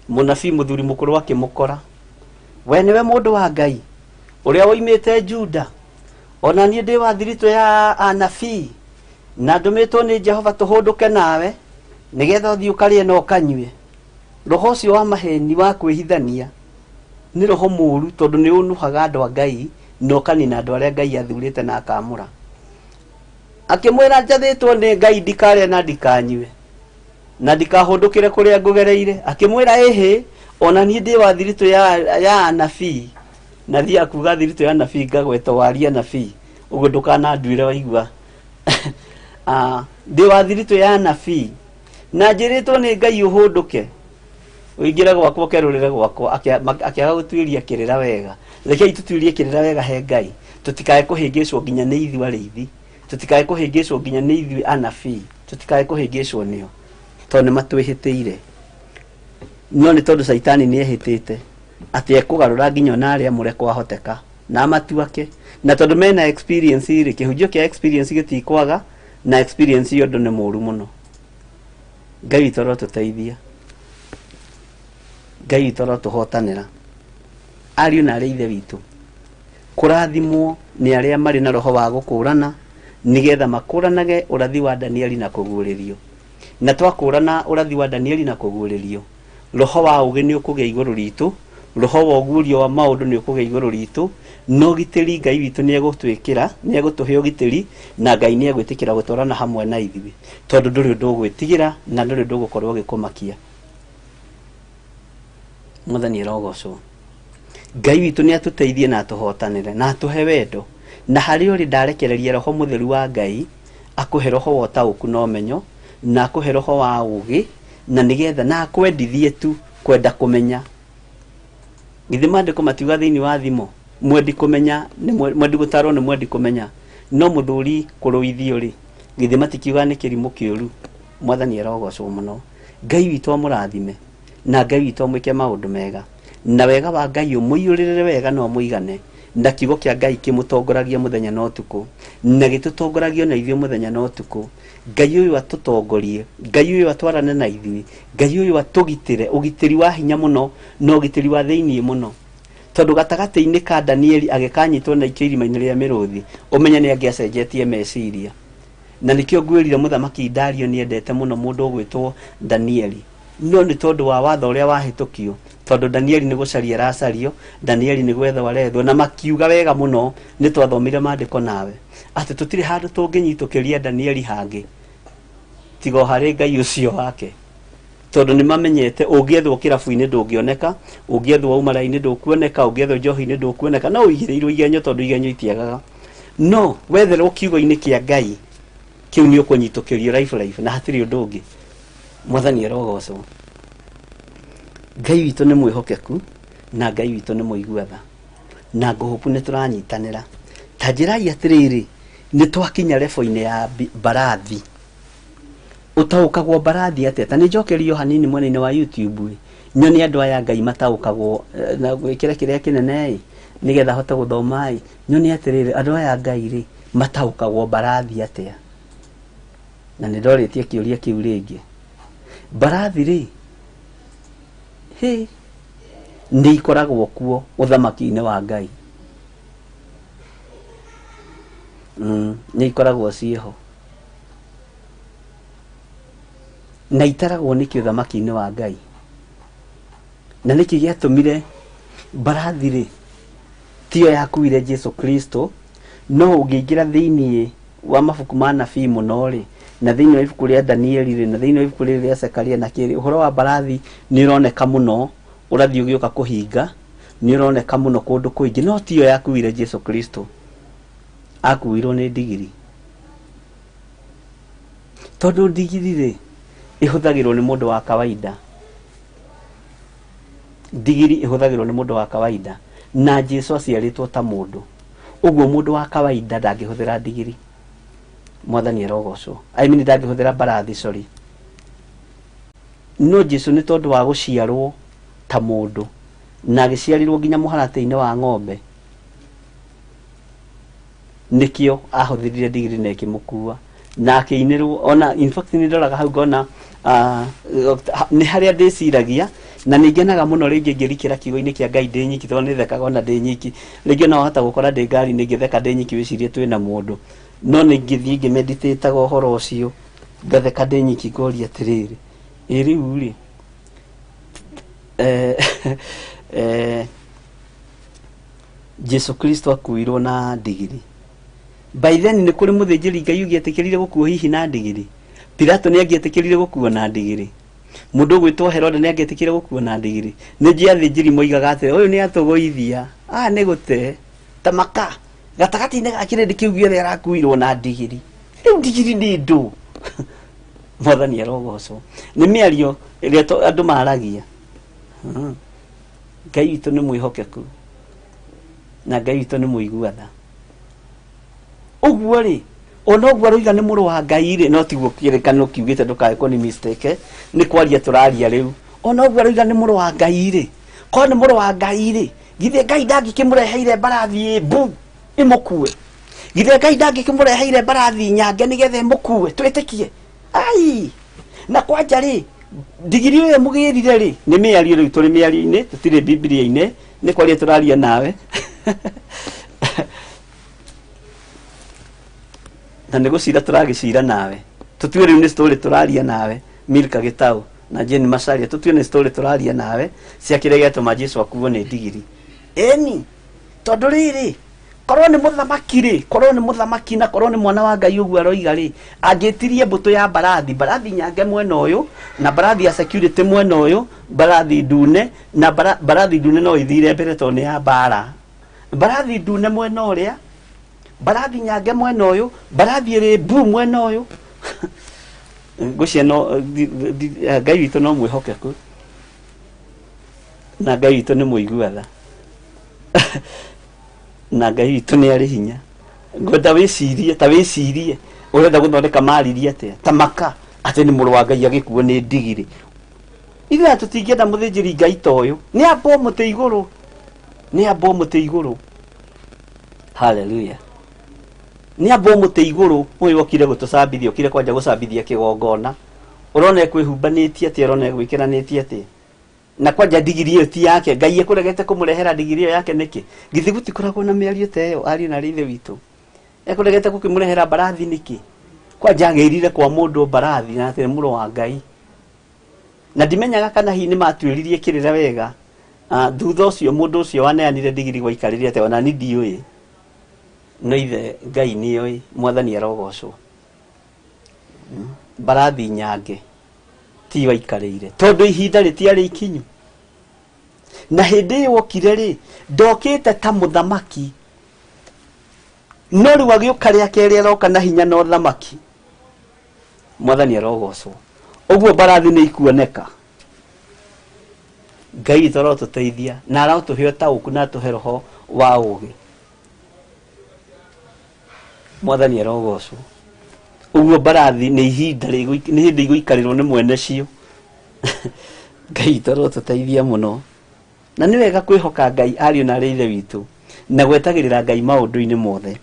munabii muthuri mukuru akimukora, we niwe mundu wa Ngai uria woimĩte Juda, ona niĩ ndĩ wa thiritũ ya anabii na ndumitwo ni Jehova tuhunduke nawe nigetha uthii ukarie na ukanyue. Roho ucio wa maheni wa kwihithania ni roho muru, tondu ni unuhaga andu a Ngai no kanina andu aria Ngai athurite na akamura. Akimwira njathitwo ni Ngai ndikarie na ndikanyue na ndikahundukire kuria ngugereire. Akimwira ehe, ona nie ndi wa thiritũ ya anabii, na thia kuga thiritũ ya anabii ngagweta waria anabii, uguo ndukana nduire waigua. Ndi wa thiritũ ya anabii na njiritwo ni Ngai uhunduke uingire gwakwa kerurire gwakwa, akiaga gutuiria kirira wega. Rekei tutuirie kirira wega he Ngai, tutikae kuhingicwo nginya ni ithu arithi, tutikae kuhingicwo nginya ni ithu anabii, tutikae kuhingicwo nio tondu ni matwihitiire. No ni tondu Saitani ni ehitite ati ekugarura nginya na aria mure kwahoteka na matuake, na tondu mena experience iri kihunjio kia experience gitikwaga, na experience iyo ni muru muno. Ngai witũ tuteithia, Ngai witũ tuhotanira. Ariũ na arĩa ithe witũ, kurathimwo ni aria mari na roho wa gukurana nigetha makuranage urathi wa Danieli na kuguũrĩrio. Na twakurana urathi wa Danieli na kuguũrĩrio, roho wa ugi ni ukugia iguru ritu, roho wa uguũrio wa maundu ni ukugia iguru ritu, no gitiri Ngai witũ ni egutwikira, ni egutuhe ugitiri, na Ngai ni egwitikira gutwarana hamwe na ithuĩ, tondu nduri undu gwitigira na nduri undu gukorwo gikumakia. Mwathani arogocwo. Ngai witũ ni atuteithie na atuhotanire na atuhe wendo, na hari uri ndarekereria roho mutheru wa Ngai akuhe roho wa ũtaũku na ũmenyo, na akuhe roho wa ugi, na nigetha na akwendithie tu kwenda kumenya. Githĩ maandĩko matiuga thĩinĩ wa thimo mwendi kumenya ni mwendi gutarwo ni mwendi kumenya, no muthuri kuruithio ri githĩ matikiuga ni kĩrimũ kĩũru. Mwathani arogocwo muno. Ngai witũ amũrathime na Ngai witũ amwĩke maũndũ mega, na wega wa Ngai ũmũiyũrĩrĩre wega no mũigane, na kiugo kĩa Ngai kĩmũtongoragia mũthenya na ũtukũ, na gĩtũtongoragia na ithuĩ mũthenya na ũtukũ. Ngai ũyũ atutongorie, Ngai ũyũ atwarane na ithuĩ, Ngai ũyũ atũgitĩre ũgitĩri wa hinya mũno na ũgitĩri wa thĩinĩ mũno, tondu gatagati-inĩ ka Danieli agĩkanyitwo na ikio irima-inĩ rĩa mĩrũthi, ũmenye nĩ angĩacenjetie meciria. Na nĩkĩo ngwĩrire mũthamaki Dario nĩ endete mũno mũndũ ũgwĩtwo Danieli, no nĩ tondu wa watho ũrĩa wahĩtũkio, tondu Danieli nĩ gũcaria aracario, Danieli nĩ gwethwo arethwo, na makiuga wega mũno nĩ twathomire maandĩko nawe atĩ tũtirĩ handũ tũngĩnyitũkĩria Danieli hangĩ tiga harĩ Ngai ũcio wake, tondu nĩ mamenyete ũngĩethwo kĩrabu-inĩ ndũngĩoneka, ũngĩethwo umara-inĩ ndũkuoneka, ũngĩethwo njohi-inĩ ndũkuoneka, no ũigĩrĩirwo igenyo tondu igenyo itiagaga. No wetherwo kiugo-inĩ kĩa Ngai kiu nĩ ũkũnyitũkĩrio life na hatirĩ ũndũ ũngĩ. Mwathani arogocwo. Ngai witũ nĩ mwĩhokeku na Ngai witũ nĩ mũigua tha, na ngũhopu nĩ tũranyitanĩra. Ta njĩrai atĩrĩrĩ, nĩ twakinya level-inĩ ya mbarathi. Utaũkagwo mbarathi atĩa? Ta nĩ njokerio hanini mwena-inĩ wa YouTube nyone andũ aya Ngai mataũkagwo na gwĩkĩra kĩrĩa kĩnene nigetha hote gũthoma nyone atĩrĩrĩ, andũ aya Ngai rĩ mataũkagwo mbarathi atĩa? Na nĩ ndorĩtie kĩũria kĩu rĩngĩ. Mbarathi rĩ nĩ ikoragwo kuo ũthamaki-inĩ wa Ngai, nĩ ikoragwo ciĩho. na itaragwo nĩ kĩ ũthamaki-inĩ wa Ngai. Na nĩkĩ gĩatũmire mbarathi rĩ tiyo yakuire Jesu Kristo, no ũngĩingĩra thĩinĩ wa mabuku ma nabii mũno rĩ, na thĩinĩ wa ibuku rĩa Danieli rĩ, na thĩinĩ wa ibuku rĩa Zekaria na kĩrĩ, ũhoro wa mbarathi nĩ ũroneka mũno, ũrathiĩ ũgĩũka kũhinga, nĩ ũroneka mũno kũndũ kũingĩ, no tiyo yakuire Jesu Kristo, akuirwo nĩ ndigiri. Tondũ ndigiri rĩ ihũthagĩrwo nĩ mũndũ wa kawaida, ndigiri ihũthagĩrwo nĩ mũndũ wa kawaida, na Jesu aciarĩtwo ta mũndũ, ũguo mũndũ wa kawaida ndangĩhũthĩra ndigiri. Mwathani arogocwo. Ndangĩhũthĩra mbarathi, sorry. No Jesu nĩ tondũ wa gũciarwo ta mũndũ na agĩciarirwo nginya mũharatĩ-inĩ wa ng'ombe, nĩkĩo ahũthĩrire ndigiri na ĩkĩmũkua na akĩinĩrwo. Ona in fact nĩ ndoraga hau ngona nĩ harĩa ndĩciragia, na nĩngenaga mũno rĩngĩ ngĩrikĩra kiugo-inĩ kĩa Ngai ndĩ nyiki, tondũ nĩthekaga ona ndĩ nyiki. Rĩngĩ no hota gũkora ndĩ ngari ngĩtheka ndĩ nyiki, wĩcirie twĩna mũndũ, no nĩngĩthiĩ ngĩmeditaga ũhoro ũcio ngatheka ndĩ nyiki, ngoria atĩrĩrĩ, rĩu rĩ Jesu Kristo akuirwo na ndigiri. By then nĩ kũrĩ mũthĩnjĩri Ngai ũgĩetĩkĩrire gũkuo hihi na ndigiri? Pilato nĩ angĩetĩkĩrire gũkuo na ndigiri? Mũndũ gwĩtwo Herode nĩ angĩetĩkĩrire gũkuo na ndigiri? Nĩ athĩnjĩri moigaga atĩ ũyũ nĩ atũgũithia, nĩ gũte ta maka gatagatĩ-inĩ ga kĩrĩndĩ kĩu gĩothe arakuirwo na ndigiri. Rĩu ndigiri nĩ ndũ. Mwathani arogocwo. Nĩ mĩario ĩrĩa andũ maragia. Ngai witũ nĩ mwĩhokeku na Ngai witũ nĩ mũigua tha. Ũguo rĩ, ona ũguo aroiga nĩ mũrũ wa Ngai rĩ, no tiguo kĩrĩkanĩro kiugĩte, ndũkagĩkwo nĩ mistake, nĩ kwaria tũraria rĩu. Ona ũguo aroiga nĩ mũrũ wa Ngai rĩ, korwo nĩ mũrũ wa Ngai rĩ, githĩ Ngai ndangĩkĩmũreheire mbarathi ĩmbu ĩmũkue? Githĩ Ngai ndangĩkĩmũreheire mbarathi nyange nĩgetha ĩmũkue twĩtĩkie? Na kwanja rĩ, ndigiri ũyũ mũgĩrire rĩ, nĩ mĩario rĩu, tũrĩ mĩario-inĩ, tũtirĩ Biblia-inĩ, nĩ kwaria tũraria nawe. Na nĩ gũcira tũragĩcira nawe, tũtiwe rĩu nĩ story tũraria nawe, Milka Gĩtaũ na Jane Macharia, tũtiwe nĩ story tũraria nawe cia kĩrĩa gĩatũma Jesu akuo nĩ ndigiri. Ĩni tondũ rĩrĩ, korwo nĩ mũthamaki rĩ, korwo nĩ mũthamaki na korwo nĩ mwana wa Ngai ũguo aroiga rĩ, angĩtirie mbũtũ ya mbarathi, mbarathi nyange mwena ũyũ na mbarathi ya security mwena ũyũ, mbarathi ndune, na mbarathi ndune no ithire mbere tondũ nĩ ya mbara. Mbarathi ndune mwena ũrĩa, mbarathi nyange mwena ũyũ, mbarathi ĩrĩ mbu mwena ũyũ. Ngũcia no Ngai witũ no mwĩhokeku na Ngai witũ nĩ mũigua tha. Na Ngai witũ nĩ arĩ hinya. Ngwenda wĩcirie, ta wĩcirie ũrenda gũthondeka maririe atĩa, ta maka atĩ nĩ mũrũ wa Ngai agĩkuo nĩ ndigiri. Ithuĩ tũtingĩenda mũthĩnjĩri Ngai ta ũyũ, nĩ ambwo mũtĩ igũrũ, nĩ ambwo mũtĩ igũrũ. Hallelujah. Nĩ ambwo mũtĩ igũrũ, ũyũ okire gũtũcambithia, okire kwanja gũcambithia kĩgongona. Ũrona ekwĩhumbanĩtie atĩa, ũrona egwĩkĩranĩtie atĩa. Na kwanja ndigiri ĩyo ti yake, Ngai ekũregete kũmũrehera ndigiri ĩyo yake nĩkĩ? Githĩ gũtikoragwo na mĩario ta ĩyo, ariũ na ithe witũ? Ekũregete gũkĩmũrehera mbarathi nĩkĩ? Kwanja agĩrire kwa mũndũ mbarathi na atĩ nĩ mũrũ wa Ngai. Na ndimenyaga kana hihi nĩ matuĩririe kĩrĩra wega. Thutha ũcio mũndũ ũcio waneanire ndigiri gwaikarĩria atĩa, ona ni ndiũĩ. No ithe Ngai nĩoĩ, Mwathani arogocwo. Mbarathi nyange ti waikarĩire, tondũ ihinda rĩtiarĩ ikinyu. Na hĩndĩ ĩyo okire rĩ, ndokĩte ta mũthamaki, no rĩu agĩũka rĩa kerĩ aroka na hinya na ũthamaki. Mwathani arogocwo. Ũguo mbarathi nĩ ikuoneka. Ngai witũ arotũteithia na arotũhe ũtaũku na atũhe roho wa ũũgĩ. Mwathani arogocwo. Ũguo mbarathi nĩ ihinda nĩ hĩndĩ igũikarĩrwo nĩ mwene cio. Ngai witũ arotũteithia mũno. Na nĩ wega kwĩhoka Ngai, ariũ na ithe witũ, na gwetagĩrĩra Ngai maũndũ-inĩ mothe.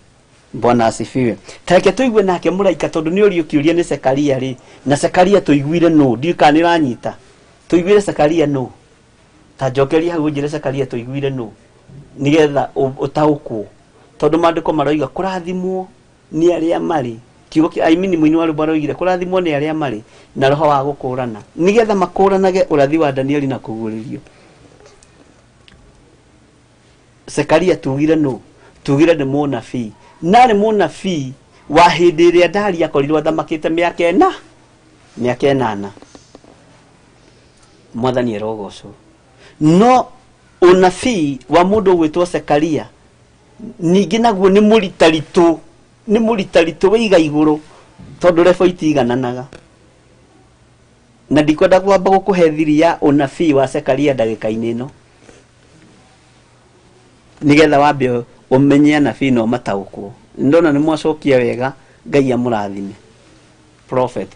Bwana asifiwe. Tareke tũigue nake mũraika, tondũ nĩ ũrio kĩũria nĩ Zekaria rĩ, na Zekaria tũiguire nũ, ndiũĩ kana nĩ ũranyita. Tũiguire Zekaria nũ? Ta njokeria hau ũnjĩre Zekaria tũiguire nũ, nĩgetha ũtaũkwo. Tondũ maandĩko maroiga kũrathimwo nĩ arĩa marĩ kiugo I mean muini wa rwimbo roigire kurathimwo ni aria mari na roho wa gukurana nigetha makuranage urathi wa Danieli na kuguririo. Zekaria tugire no tugire ni munabii na ni munabii wa hindi iria Daria akorirwo thamakite miaka 8 mwathani erogocwo no unabii wa mundu gwitwo Zekaria ningi naguo ni muritaritu wiga iguru tondu rebo itigananaga na ndikwenda kwamba gukuhe thiri ya unabii wa Zekaria ndagika-ini ino nigetha wambe umenye anabii no mataukwo ndona ni mwacokia wega Ngai amurathime.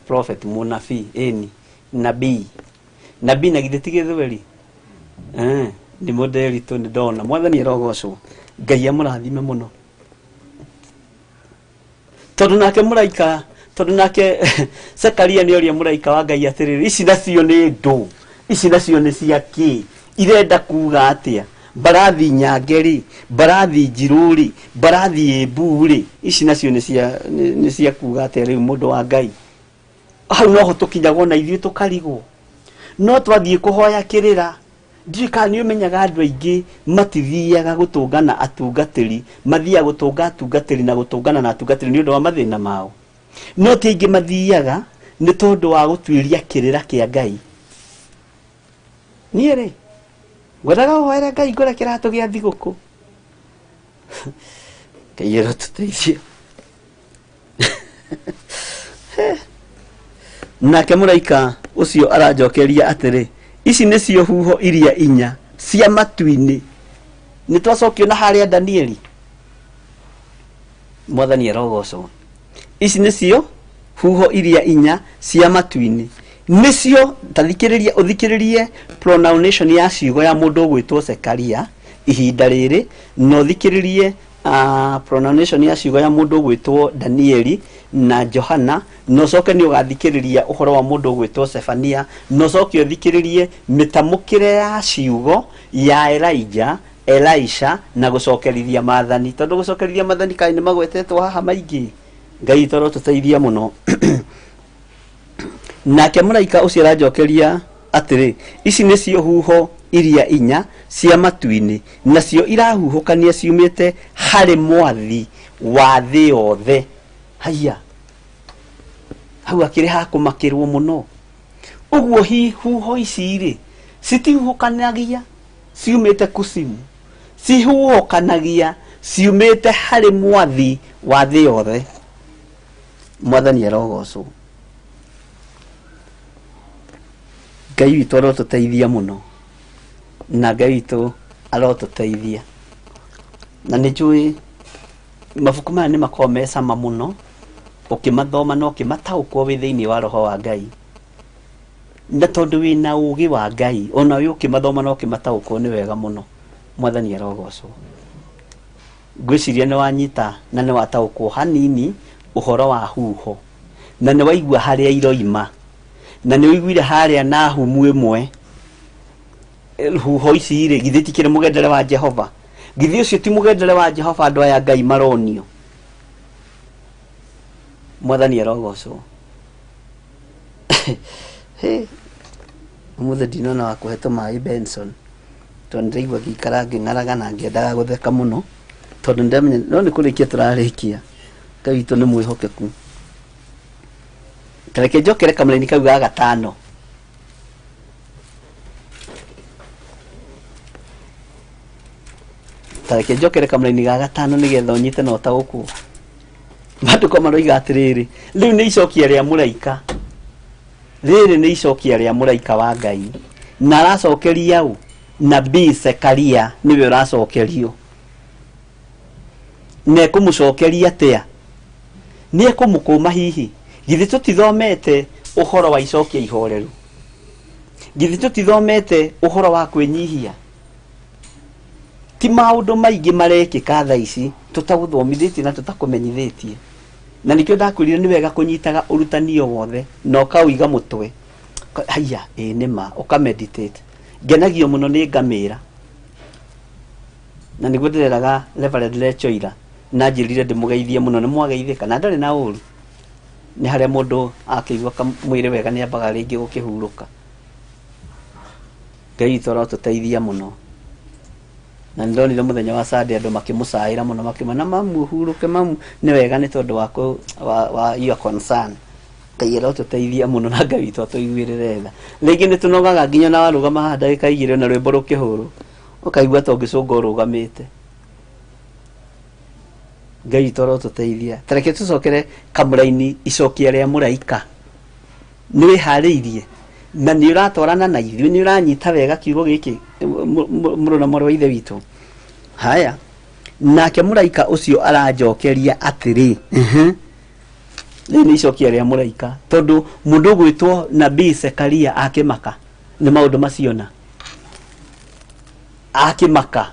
Prophet munabii eni nabii na githe tigithweri ni modeli to ni ndona mwathani erogocwo Ngai amurathime muno tondu nake Zekaria ni oria muraika wa Ngai atiriri ici nacio ni ndu ici nacio ni ciaki irenda kuga atia barathi nyangeri barathi njiruri barathi eburi ici nacio ni cia kuga atia riu mundu wa Ngai hau noho tukinyagwo na ithuĩ tukarigwo no twathie kuhoya kirira ndika ni umenyaga andu aingi matithiaga gutungana atungatiri mathia gutunga atungatiri na gutungana na atungatiri ni undu wa mathina mao no ti aingi mathiaga ni tondu wa gutwiria kirira kia Ngai ni ri ngwendaga guhoera Ngai ngore kiratu gia thiguku Ngai erotuteithie nake muraika ucio aranjokeria atiri ici nicio huho iria 4 cia matu-ini ni twacokio na haria Danieli mwathani erogocwo ici nicio huho iria 4 cia matu-ini nicio tathikiriria uthikiririe pronunciation ya ciugo ya mundu gwitwo Zekaria ihinda riri no thikiririe pronunciation ya ciugo ya mundu gwitwo Danieli na Johana no coke ni ugathikiriria uhoro wa mundu gwitwo Zefania no coke uthikiririe mitamukire ya ciugo ya Elijah Elisha na gucokerithia mathani tondu gucokerithia mathani kai ni magwetetwo haha maingi Ngai toro tuteithia muno nake muraika ucio aranjokeria atiri ici nicio huho iria 4 cia matu-ini nacio irahuhukania ciumite hari mwathi wa thi yothe haya hau akiri hakumakirwo muno uguo huho ici ri citihuhukanagia ciumite kusimu cihuhukanagia ciumite hari mwathi wa thi yothe mwathani erogocwo Ngai witũ arotuteithia muno na Ngai witũ arotuteithia na nĩ njũĩ mabuku maya nĩ makoragwo me cama muno ũkĩmathoma na ũkĩmataũkwo wĩ thĩinĩ wa roho wa Ngai na tondũ wĩna ũũgĩ wa Ngai ona wĩ ũkĩmathoma na ũkĩmataũkwo nĩ wega muno mwathani erogocwo ngwĩciria nĩ wanyita na nĩ wataũkwo hanini ũhoro wa huho na nĩ waigua harĩa iroima na nĩ wĩiguire harĩa na humu ĩmwe huho ici rĩ githĩ tikĩrĩ mũgendere wa Jehova githĩ ũcio ti mũgendere wa Jehova andũ aya Ngai maronio mwathani erogocwo mũthĩ ndinona wa kũhe tũmaĩ Benson tondũ ndĩraigua ngĩikara ngĩng'araga na ngĩendaga gũtheka mũno tondũ ndamenya no nĩ kũrĩkia tũrarĩkia Ngai witũ nĩ mwĩhokeku tareke njokere kamũraini kau ga 5 tareke njokere kamũraini ga 5 nigetha ũnyite na ũtaũkwo maandĩko maroiga atĩrĩrĩ rĩu nĩ icokia rĩa mũraika rĩrĩ nĩ icokia rĩa mũraika wa Ngai na aracokeria ũ nabii Zekaria niwe ũracokerio na ekũmũcokeria atĩa nĩ ekũmũkũma hihi githĩ tũtithomete ũhoro wa icokia ihoreru githĩ tũtithomete ũhoro wa kwĩnyihia ti maũndũ maingĩ marekĩka thaa ici tũtagũthomithĩtie na tũtakũmenyithĩtie na nĩkĩo ndakwĩrire nĩ wega kũnyitaga ũrutani o wothe na ũkaũiga mũtwe haya nĩma ũkameditate ngenagio mũno nĩ ngamĩra na nĩguo ndĩreraga Reverend Lechoira na njĩrire ndĩmũgeithie mũno nĩ mwageithĩka na ndarĩ na ũru nĩ harĩa mũndũ akĩigua mwĩrĩ wega nĩ ambaga rĩngĩ gũkĩhurũka. Ngai witũ arotũteithia mũno, na nĩndonire mũthenya wa Sunday andũ makĩmũcaĩra mũno makĩmana mamu ũhurũke mamu, nĩ wega nĩ tondũ wa your concern. Ngai arotũteithia mũno na Ngai witũ atũiguĩrĩre tha. Rĩngĩ nĩ tũnogaga nginya na warũgama haha ndagĩka 2 na rwĩmbo rũkĩhũrwo ũkaigua ta ũngĩcũnga ũrũgamĩte. Ngai witũ arotũteithia. Tareke tũcokere kamũra-inĩ icokia rĩa mũraika. Nĩ wĩharĩirie na nĩ ũratwarana na ithuĩ, nĩ ũranyita wega kiugo gĩkĩ mũrũ na mwarĩ wa ithe witũ. Haya, nake mũraika ũcio aranjokeria atĩrĩ, rĩu nĩ icokia rĩa mũraika, tondũ mũndũ ũgwĩtwo nabii Zekaria akĩmaka nĩ maũndũ maciona, akĩmaka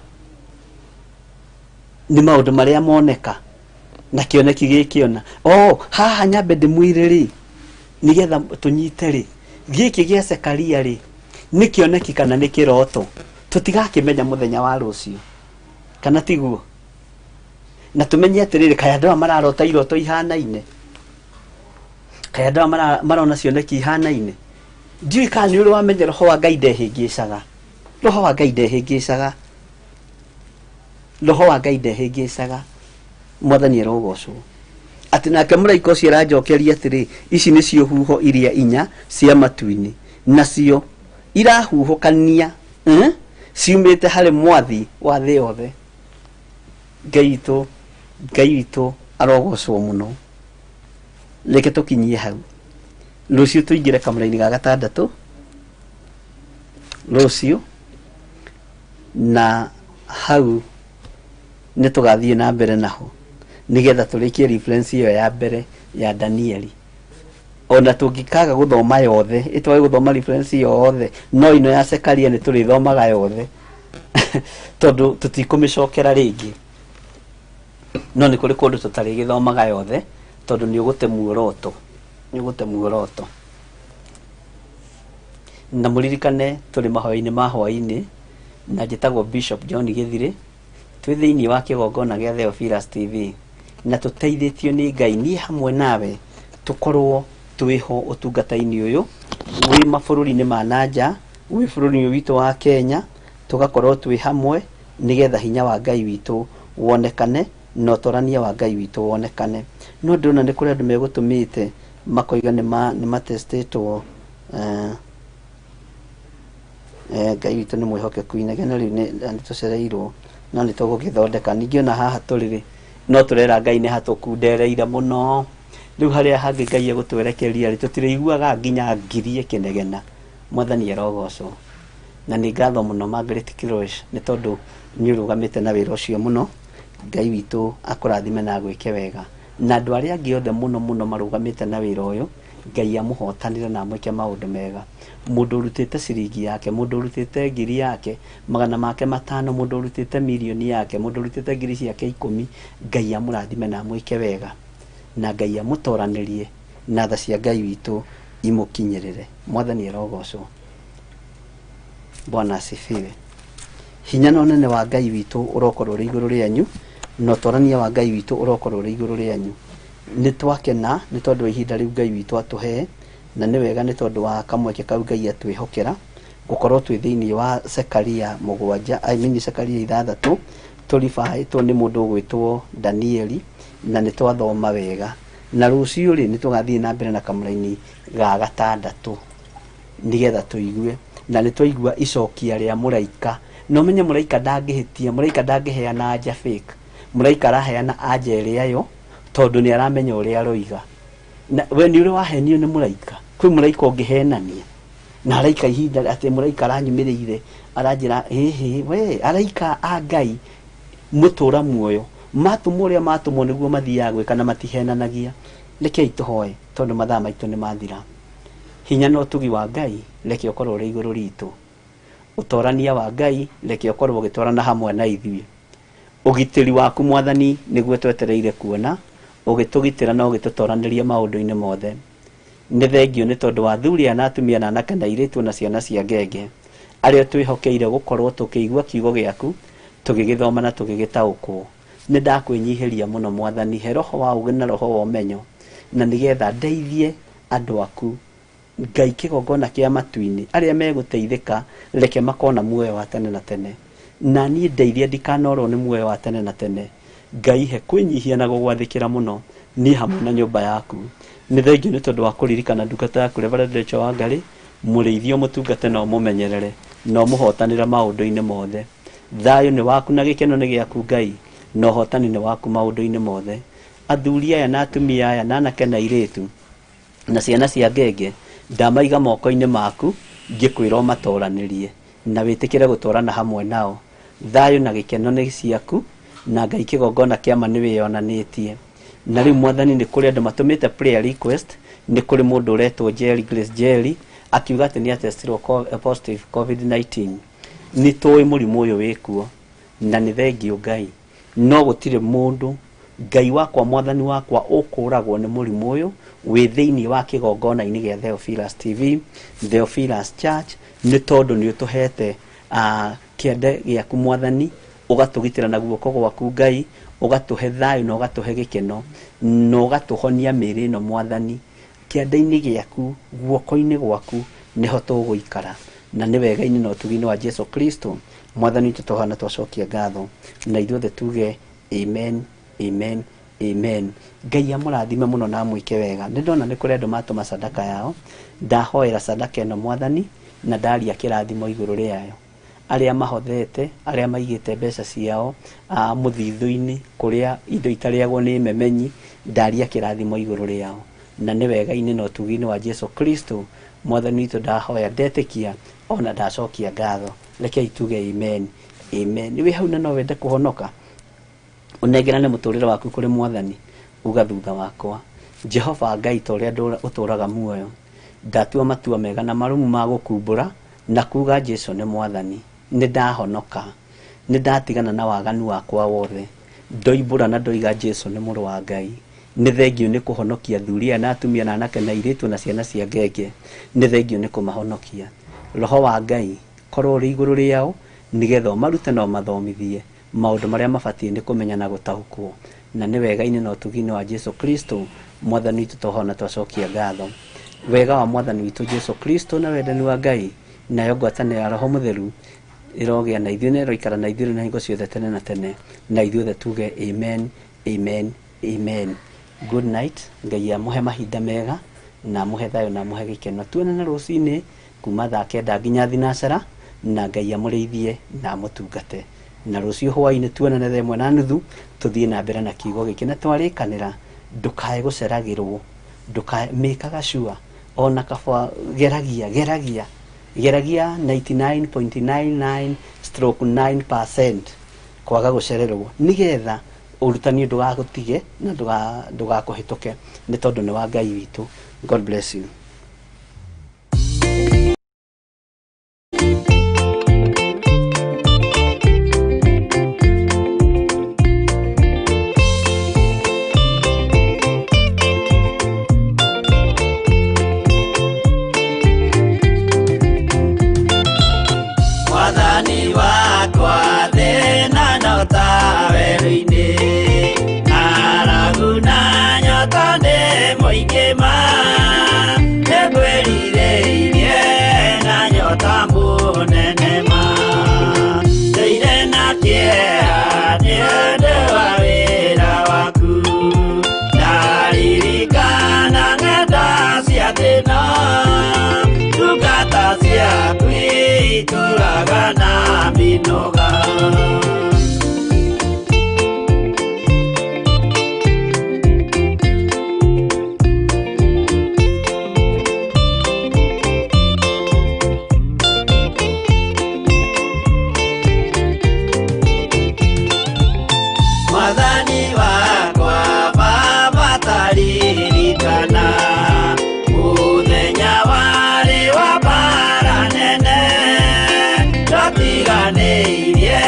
nĩ maũndũ marĩa moneka na kĩoneki gĩkĩona. Haha nyambe ndĩmwĩre rĩ, nĩgetha tũnyite rĩ, gĩkĩ gĩa Zekaria rĩ nĩ kĩoneki kana nĩ kĩroto, tũtigakĩmenya mũthenya wa rũciũ, kana tiguo? Na tũmenye atĩrĩrĩ, kaĩ andũ mararota iroto ihanaine, kaĩ andũ marona cioneki ihanaine? Ndiũĩ kana nĩ ũrĩ wamenya roho wa Ngai ndehĩngĩcaga, roho wa Ngai ndehĩngĩcaga, roho wa Ngai ndehĩngĩcaga. Mwathani arogocwo. Atĩ nake mũraika ũcio aranjokeria atĩrĩ, ici nĩcio huho iria 4 cia matu-inĩ, nacio irahuhũkania ciumĩte harĩ mwathi wa thĩ yothe. Ngai witũ arogocwo mũno. Reke tũkinyie hau, rũciũ tũingĩre kamũra-inĩ ga 6 rũciũ, na hau nĩ tũgathiĩ na mbere naho, nĩgetha tũrĩkie reference ĩyo ya mbere ya Danieli. Ona tũngĩkaga gũthoma yothe, ĩtwage gũthoma reference yothe, no ino ya Zekaria nĩ tũrĩthomaga yothe tondũ tũtikũmĩcokera rĩngĩ. No nĩ kũrĩ kũndũ tũtarĩgĩthomaga yothe tondũ nĩ ũgũte muoroto. Na mũririkane tũrĩ mahoya-inĩ ma hwaĩ-inĩ, na njĩtagwo Bishop John Gĩthirĩ, twĩ thĩinĩ wa kĩgongona gĩa Theophilus TV, na tũteithĩtio nĩ Ngai, niĩ hamwe nawe tũkorwo twĩho ũtungata-inĩ ũyũ wĩ mabũrũri-inĩ ma nanja, wĩ bũrũri witũ wa Kenya, tũgakorwo twĩ hamwe nĩgetha hinya wa Ngai witũ wonekane na ũtorania wa Ngai witũ wonekane. No ndĩrona nĩ kũrĩ andũ megũtũmĩte makoiga nĩ matestĩtwo Ngai witũ nĩ mwĩhokeku inegene, rĩu nĩ tũcereirwo no nĩ tũgũgĩthondeka. Ningĩ ona haha tũrĩ no tũrera Ngai nĩ hatũkundereire mũno. Rĩu harĩa hangĩ Ngai egũtwerekeria rĩ, tũtirĩiguaga nginya ngirie kĩnegena. Mwathani arogocwo. Na nĩ ngatho mũno Margaret Kirosh nĩ tondũ nĩ ũrũgamĩte na wĩra ũcio mũno. Ngai witũ akũrathime na gwĩke wega, na andũ arĩa angĩ othe mũno marũgamĩte na wĩra ũyũ, Ngai amũhotanire na amwĩke maũndũ mega. Mũndũ ũrutĩte ciringi yake, mũndũ ũrutĩte ngiri yake, magana make 5, mũndũ ũrutĩte mirioni yake, mũndũ ũrutĩte ngiri ciake 10, Ngai amũrathime na amwĩke wega, na Ngai amũtoranĩrie na tha cia Ngai witũ imũkinyĩrĩre. Mwathani arogocwo. Bwana asifiwe. Hinya na ũnene wa Ngai witũ ũrokorwo ũrĩ igũrũ rĩanyu, na ũtorania wa Ngai witũ ũrokorwo ũrĩ igũrũ rĩanyu. Nĩ twakena nĩ tondũ wa ihinda rĩu Ngai witũ atũhe, na nĩ wega nĩ tondũ wa kamweke kau Ngai atwĩhokera gũkorwo twĩ thĩinĩ wa Zekaria 7, Zekaria 6, tũribaĩtwo nĩ mũndũ ũgwĩtwo Danieli, na nĩ twathoma wega. Na rũciũ rĩ nĩ tũgathiĩ na mbere na kamũra-inĩ ga 6 nĩgetha tũigue, na nĩ twaigua icokia rĩa mũraika. No menye mũraika ndangĩhĩtia, mũraika ndangĩheana anja fake, mũraika araheana anja ĩrĩa yo tondũ nĩ aramenya ũrĩa aroiga. Na we nĩ ũrĩ wahenio nĩ mũraika, kwĩ mũraika ũngĩhenania na araika ihinda atĩ mũraika aranyumĩrĩire aranjĩra we araika a Ngai mũtũra muoyo matũmwo ũrĩa matũmwo nĩguo mathiaga gwĩka na matihenanagia. Rekei tũhoe tondũ mathaa maitũ nĩ mathira. Hinya na ũtugi wa Ngai reke ũkorwo ũrĩ igũrũ ritũ. Ũtorania wa Ngai reke ũkorwo ũgĩtwarana hamwe na ithuĩ. Ũgitĩri waku Mwathani nĩguo twetereire kuona, ũgĩtũgitĩra na ũgĩtũtoranĩria maũndũ-inĩ mothe. Nĩ thengio nĩ tondũ wa athuri na atumia na anake na airĩtu na ciana cia ngenge arĩa twĩhokeire gũkorwo tũkĩigua kiugo gĩaku, tũgĩgĩthoma na tũgĩgĩtaũkwo. Nĩ ndakwĩnyihĩria mũno Mwathani, he roho wa ũgĩ na roho wa ũmenyo, na nigetha ndeithie andu aku. Ngai kigongona kia matu-ini aria meguteithika reke makona muoyo wa tene na tene, na niĩ ndeithia ndikanorwo nĩ muoyo wa tene na tene. Ngai he kwinyihia na gũgwathĩkĩra mũno niĩ hamwe na nyũmba yaku. Nĩ thengiũ nĩ tondũ wa kũririkana ndungata yaku Reverend Rachel Wangari, mũrĩithio mũtungate na ũmũmenyerere na ũmũhotanĩra maũndũ-inĩ mothe. Thayũ nĩ waku na gĩkeno nĩ gĩaku Ngai, na ũhotani nĩ waku maũndũ-inĩ mothe. Athuri aya na atumia aya na anake na airĩtu na ciana cia ngenge ndamaiga moko-inĩ maku, ngĩkwĩra ũmatooranĩrie na wĩtĩkĩre gũtwarana hamwe nao. Thayũ na gĩkeno nĩ ciaku, na Ngai kĩgongona kĩama nĩ wĩyonanĩtie. Na rĩu Mwathani nĩ kũrĩ andũ matũmĩte prayer request. Nĩ kũrĩ mũndũ ũretwo Jerry Grace Jerry akiuga atĩ nĩ atestirwo positive COVID-19. Nĩ tũĩ mũrimũ ũyũ wĩkuo na nĩ thengiũ Ngai, no gũtirĩ mũndũ Ngai wakwa Mwathani wakwa ũkũragwo nĩ mũrimũ ũyũ wĩ thĩinĩ wa kĩgongona-inĩ gĩa Theophilus TV, Theophilus Church, nĩ tondũ nĩ ũtũhete kĩande gĩaku Mwathani, ũgatũgitĩra na guoko gwaku Ngai, ũgatũhe thayũ na ũgatũhe gĩkeno na ũgatũhonia mĩĩrĩ ĩno Mwathani. Kĩande-inĩ gĩaku, guoko-inĩ gwaku nĩho tũgũikara, na nĩ wega-inĩ na ũtugi-inĩ wa Jesu Kristo Mwathani witũ tũhana twacokia ngatho, na ithuothe tuge amen, amen, amen. Ngai amũrathime mũno na amwĩke wega. Nĩ ndona nĩ kũrĩ andũ matũma sadaka yao, ndahoera sadaka ĩno Mwathani na ndaria kĩrathimo igũrũ rĩayo. Arĩa mahothete, arĩa maigĩte mbeca ciao mũthithũ-inĩ kũrĩa indo itarĩagwo nĩ memenyi, ndaria kĩrathimo igũrũ rĩao, na nĩ wega-inĩ na ũtugi-inĩ wa Jesu Kristo Mwathani witũ ndahoya, ndetĩkia ona ndacokia ngatho. Rekei tuge amen, amen. Nĩ wĩ hau na no wende kũhonoka, ũnengerane mũtũrĩre waku kũrĩ Mwathani, uga thutha wakwa: Jehova Ngai ta ũrĩa ũtũraga muoyo, ndatua matua mega na marumu ma gũkumbũra na kuga Jesu nĩ Mwathani. Nĩ ndahonoka, nĩ ndatigana na waganu wakwa wothe, ndoimbũra na ndoiga Jesu nĩ mũrũ wa Ngai. Nĩ thengiũ nĩ kũhonokia athuri na atumia na anake na airĩtu na ciana cia ngenge. Nĩ thengiũ nĩ kũmahonokia. Roho wa Ngai korwo ũrĩ igũrũ rĩao, nĩgetha ũmarute na ũmathomithie maũndũ marĩa mabatiĩ nĩ kũmenya na gũtaũkwo, na nĩ wega-inĩ na ũtugi-inĩ wa Jesu Kristo Mwathani witũ tũhona twacokia ngatho. Wega wa Mwathani witũ Jesu Kristo na wendani wa Ngai nayo ngwatanĩro ya Roho Mũtheru ĩrogĩa na ithuĩ na ĩroikara na ithuĩ na hingo ciothe tene na tene, na ithuothe tuge amen, amen, amen. Good night. Ngai amũhe mahinda mega na amũhe thayũ na amũhe gĩkeno. Tuonane rũciinĩ kuma thaa 9 nginya thinacara, na Ngai amũrĩithie na amũtungate. Na rũciũ hwainĩ tuonane thaa 1:30 tũthiĩ na mbere na kiugo gĩkĩ, na twarĩkanĩra ndũkae gũceragĩrwo, ndũkae mĩkaga sure ona kaba geragia 99.99/9% kwaga gũcererwo, nĩgetha ũrutani ndũgagũtige na ndũgakũhĩtũke, nĩ tondũ nĩ wa Ngai witũ. God bless you.
Mwathani wakwa thĩna no tawerũ-inĩ, aragu na nyota nĩ mũingĩ ma, nĩngwĩrirĩirie na nyota mũnene ma, ndũire na kĩeha nĩ ũndũ wa wĩra waku, ndaririkana ng'enda cia thĩna, ndungata ciaku itũraga na mĩnoga. Mwathani wakwa Baba taririkana, mũthenya warĩ wa mbara nene, twatiganĩirie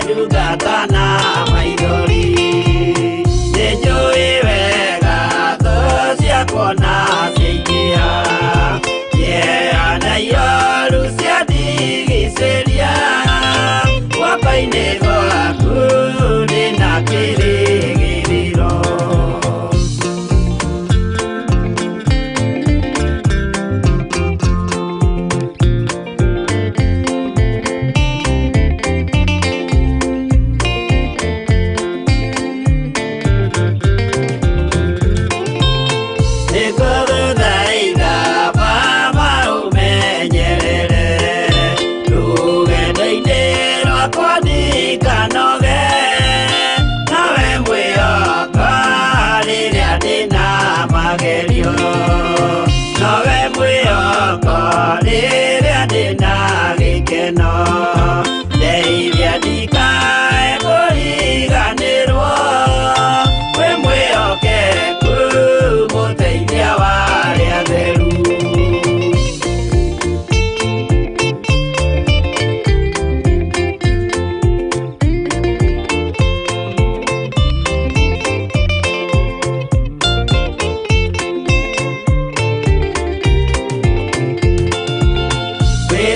ndungata na maithori, nĩnjũĩ wega thũ ciakwa na ciaingĩha, kĩeha na iroru ciandigicĩria, guoko-inĩ gwaku ndĩna kĩrĩgĩrĩro.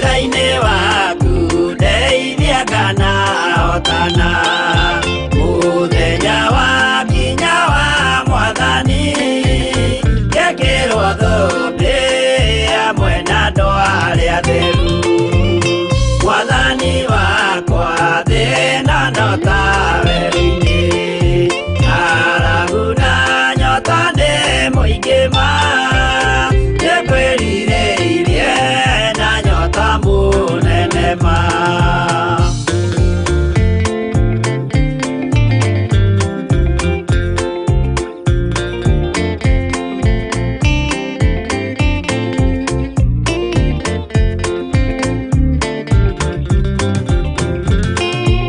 wĩra-inĩ waku ndeithia kana hotana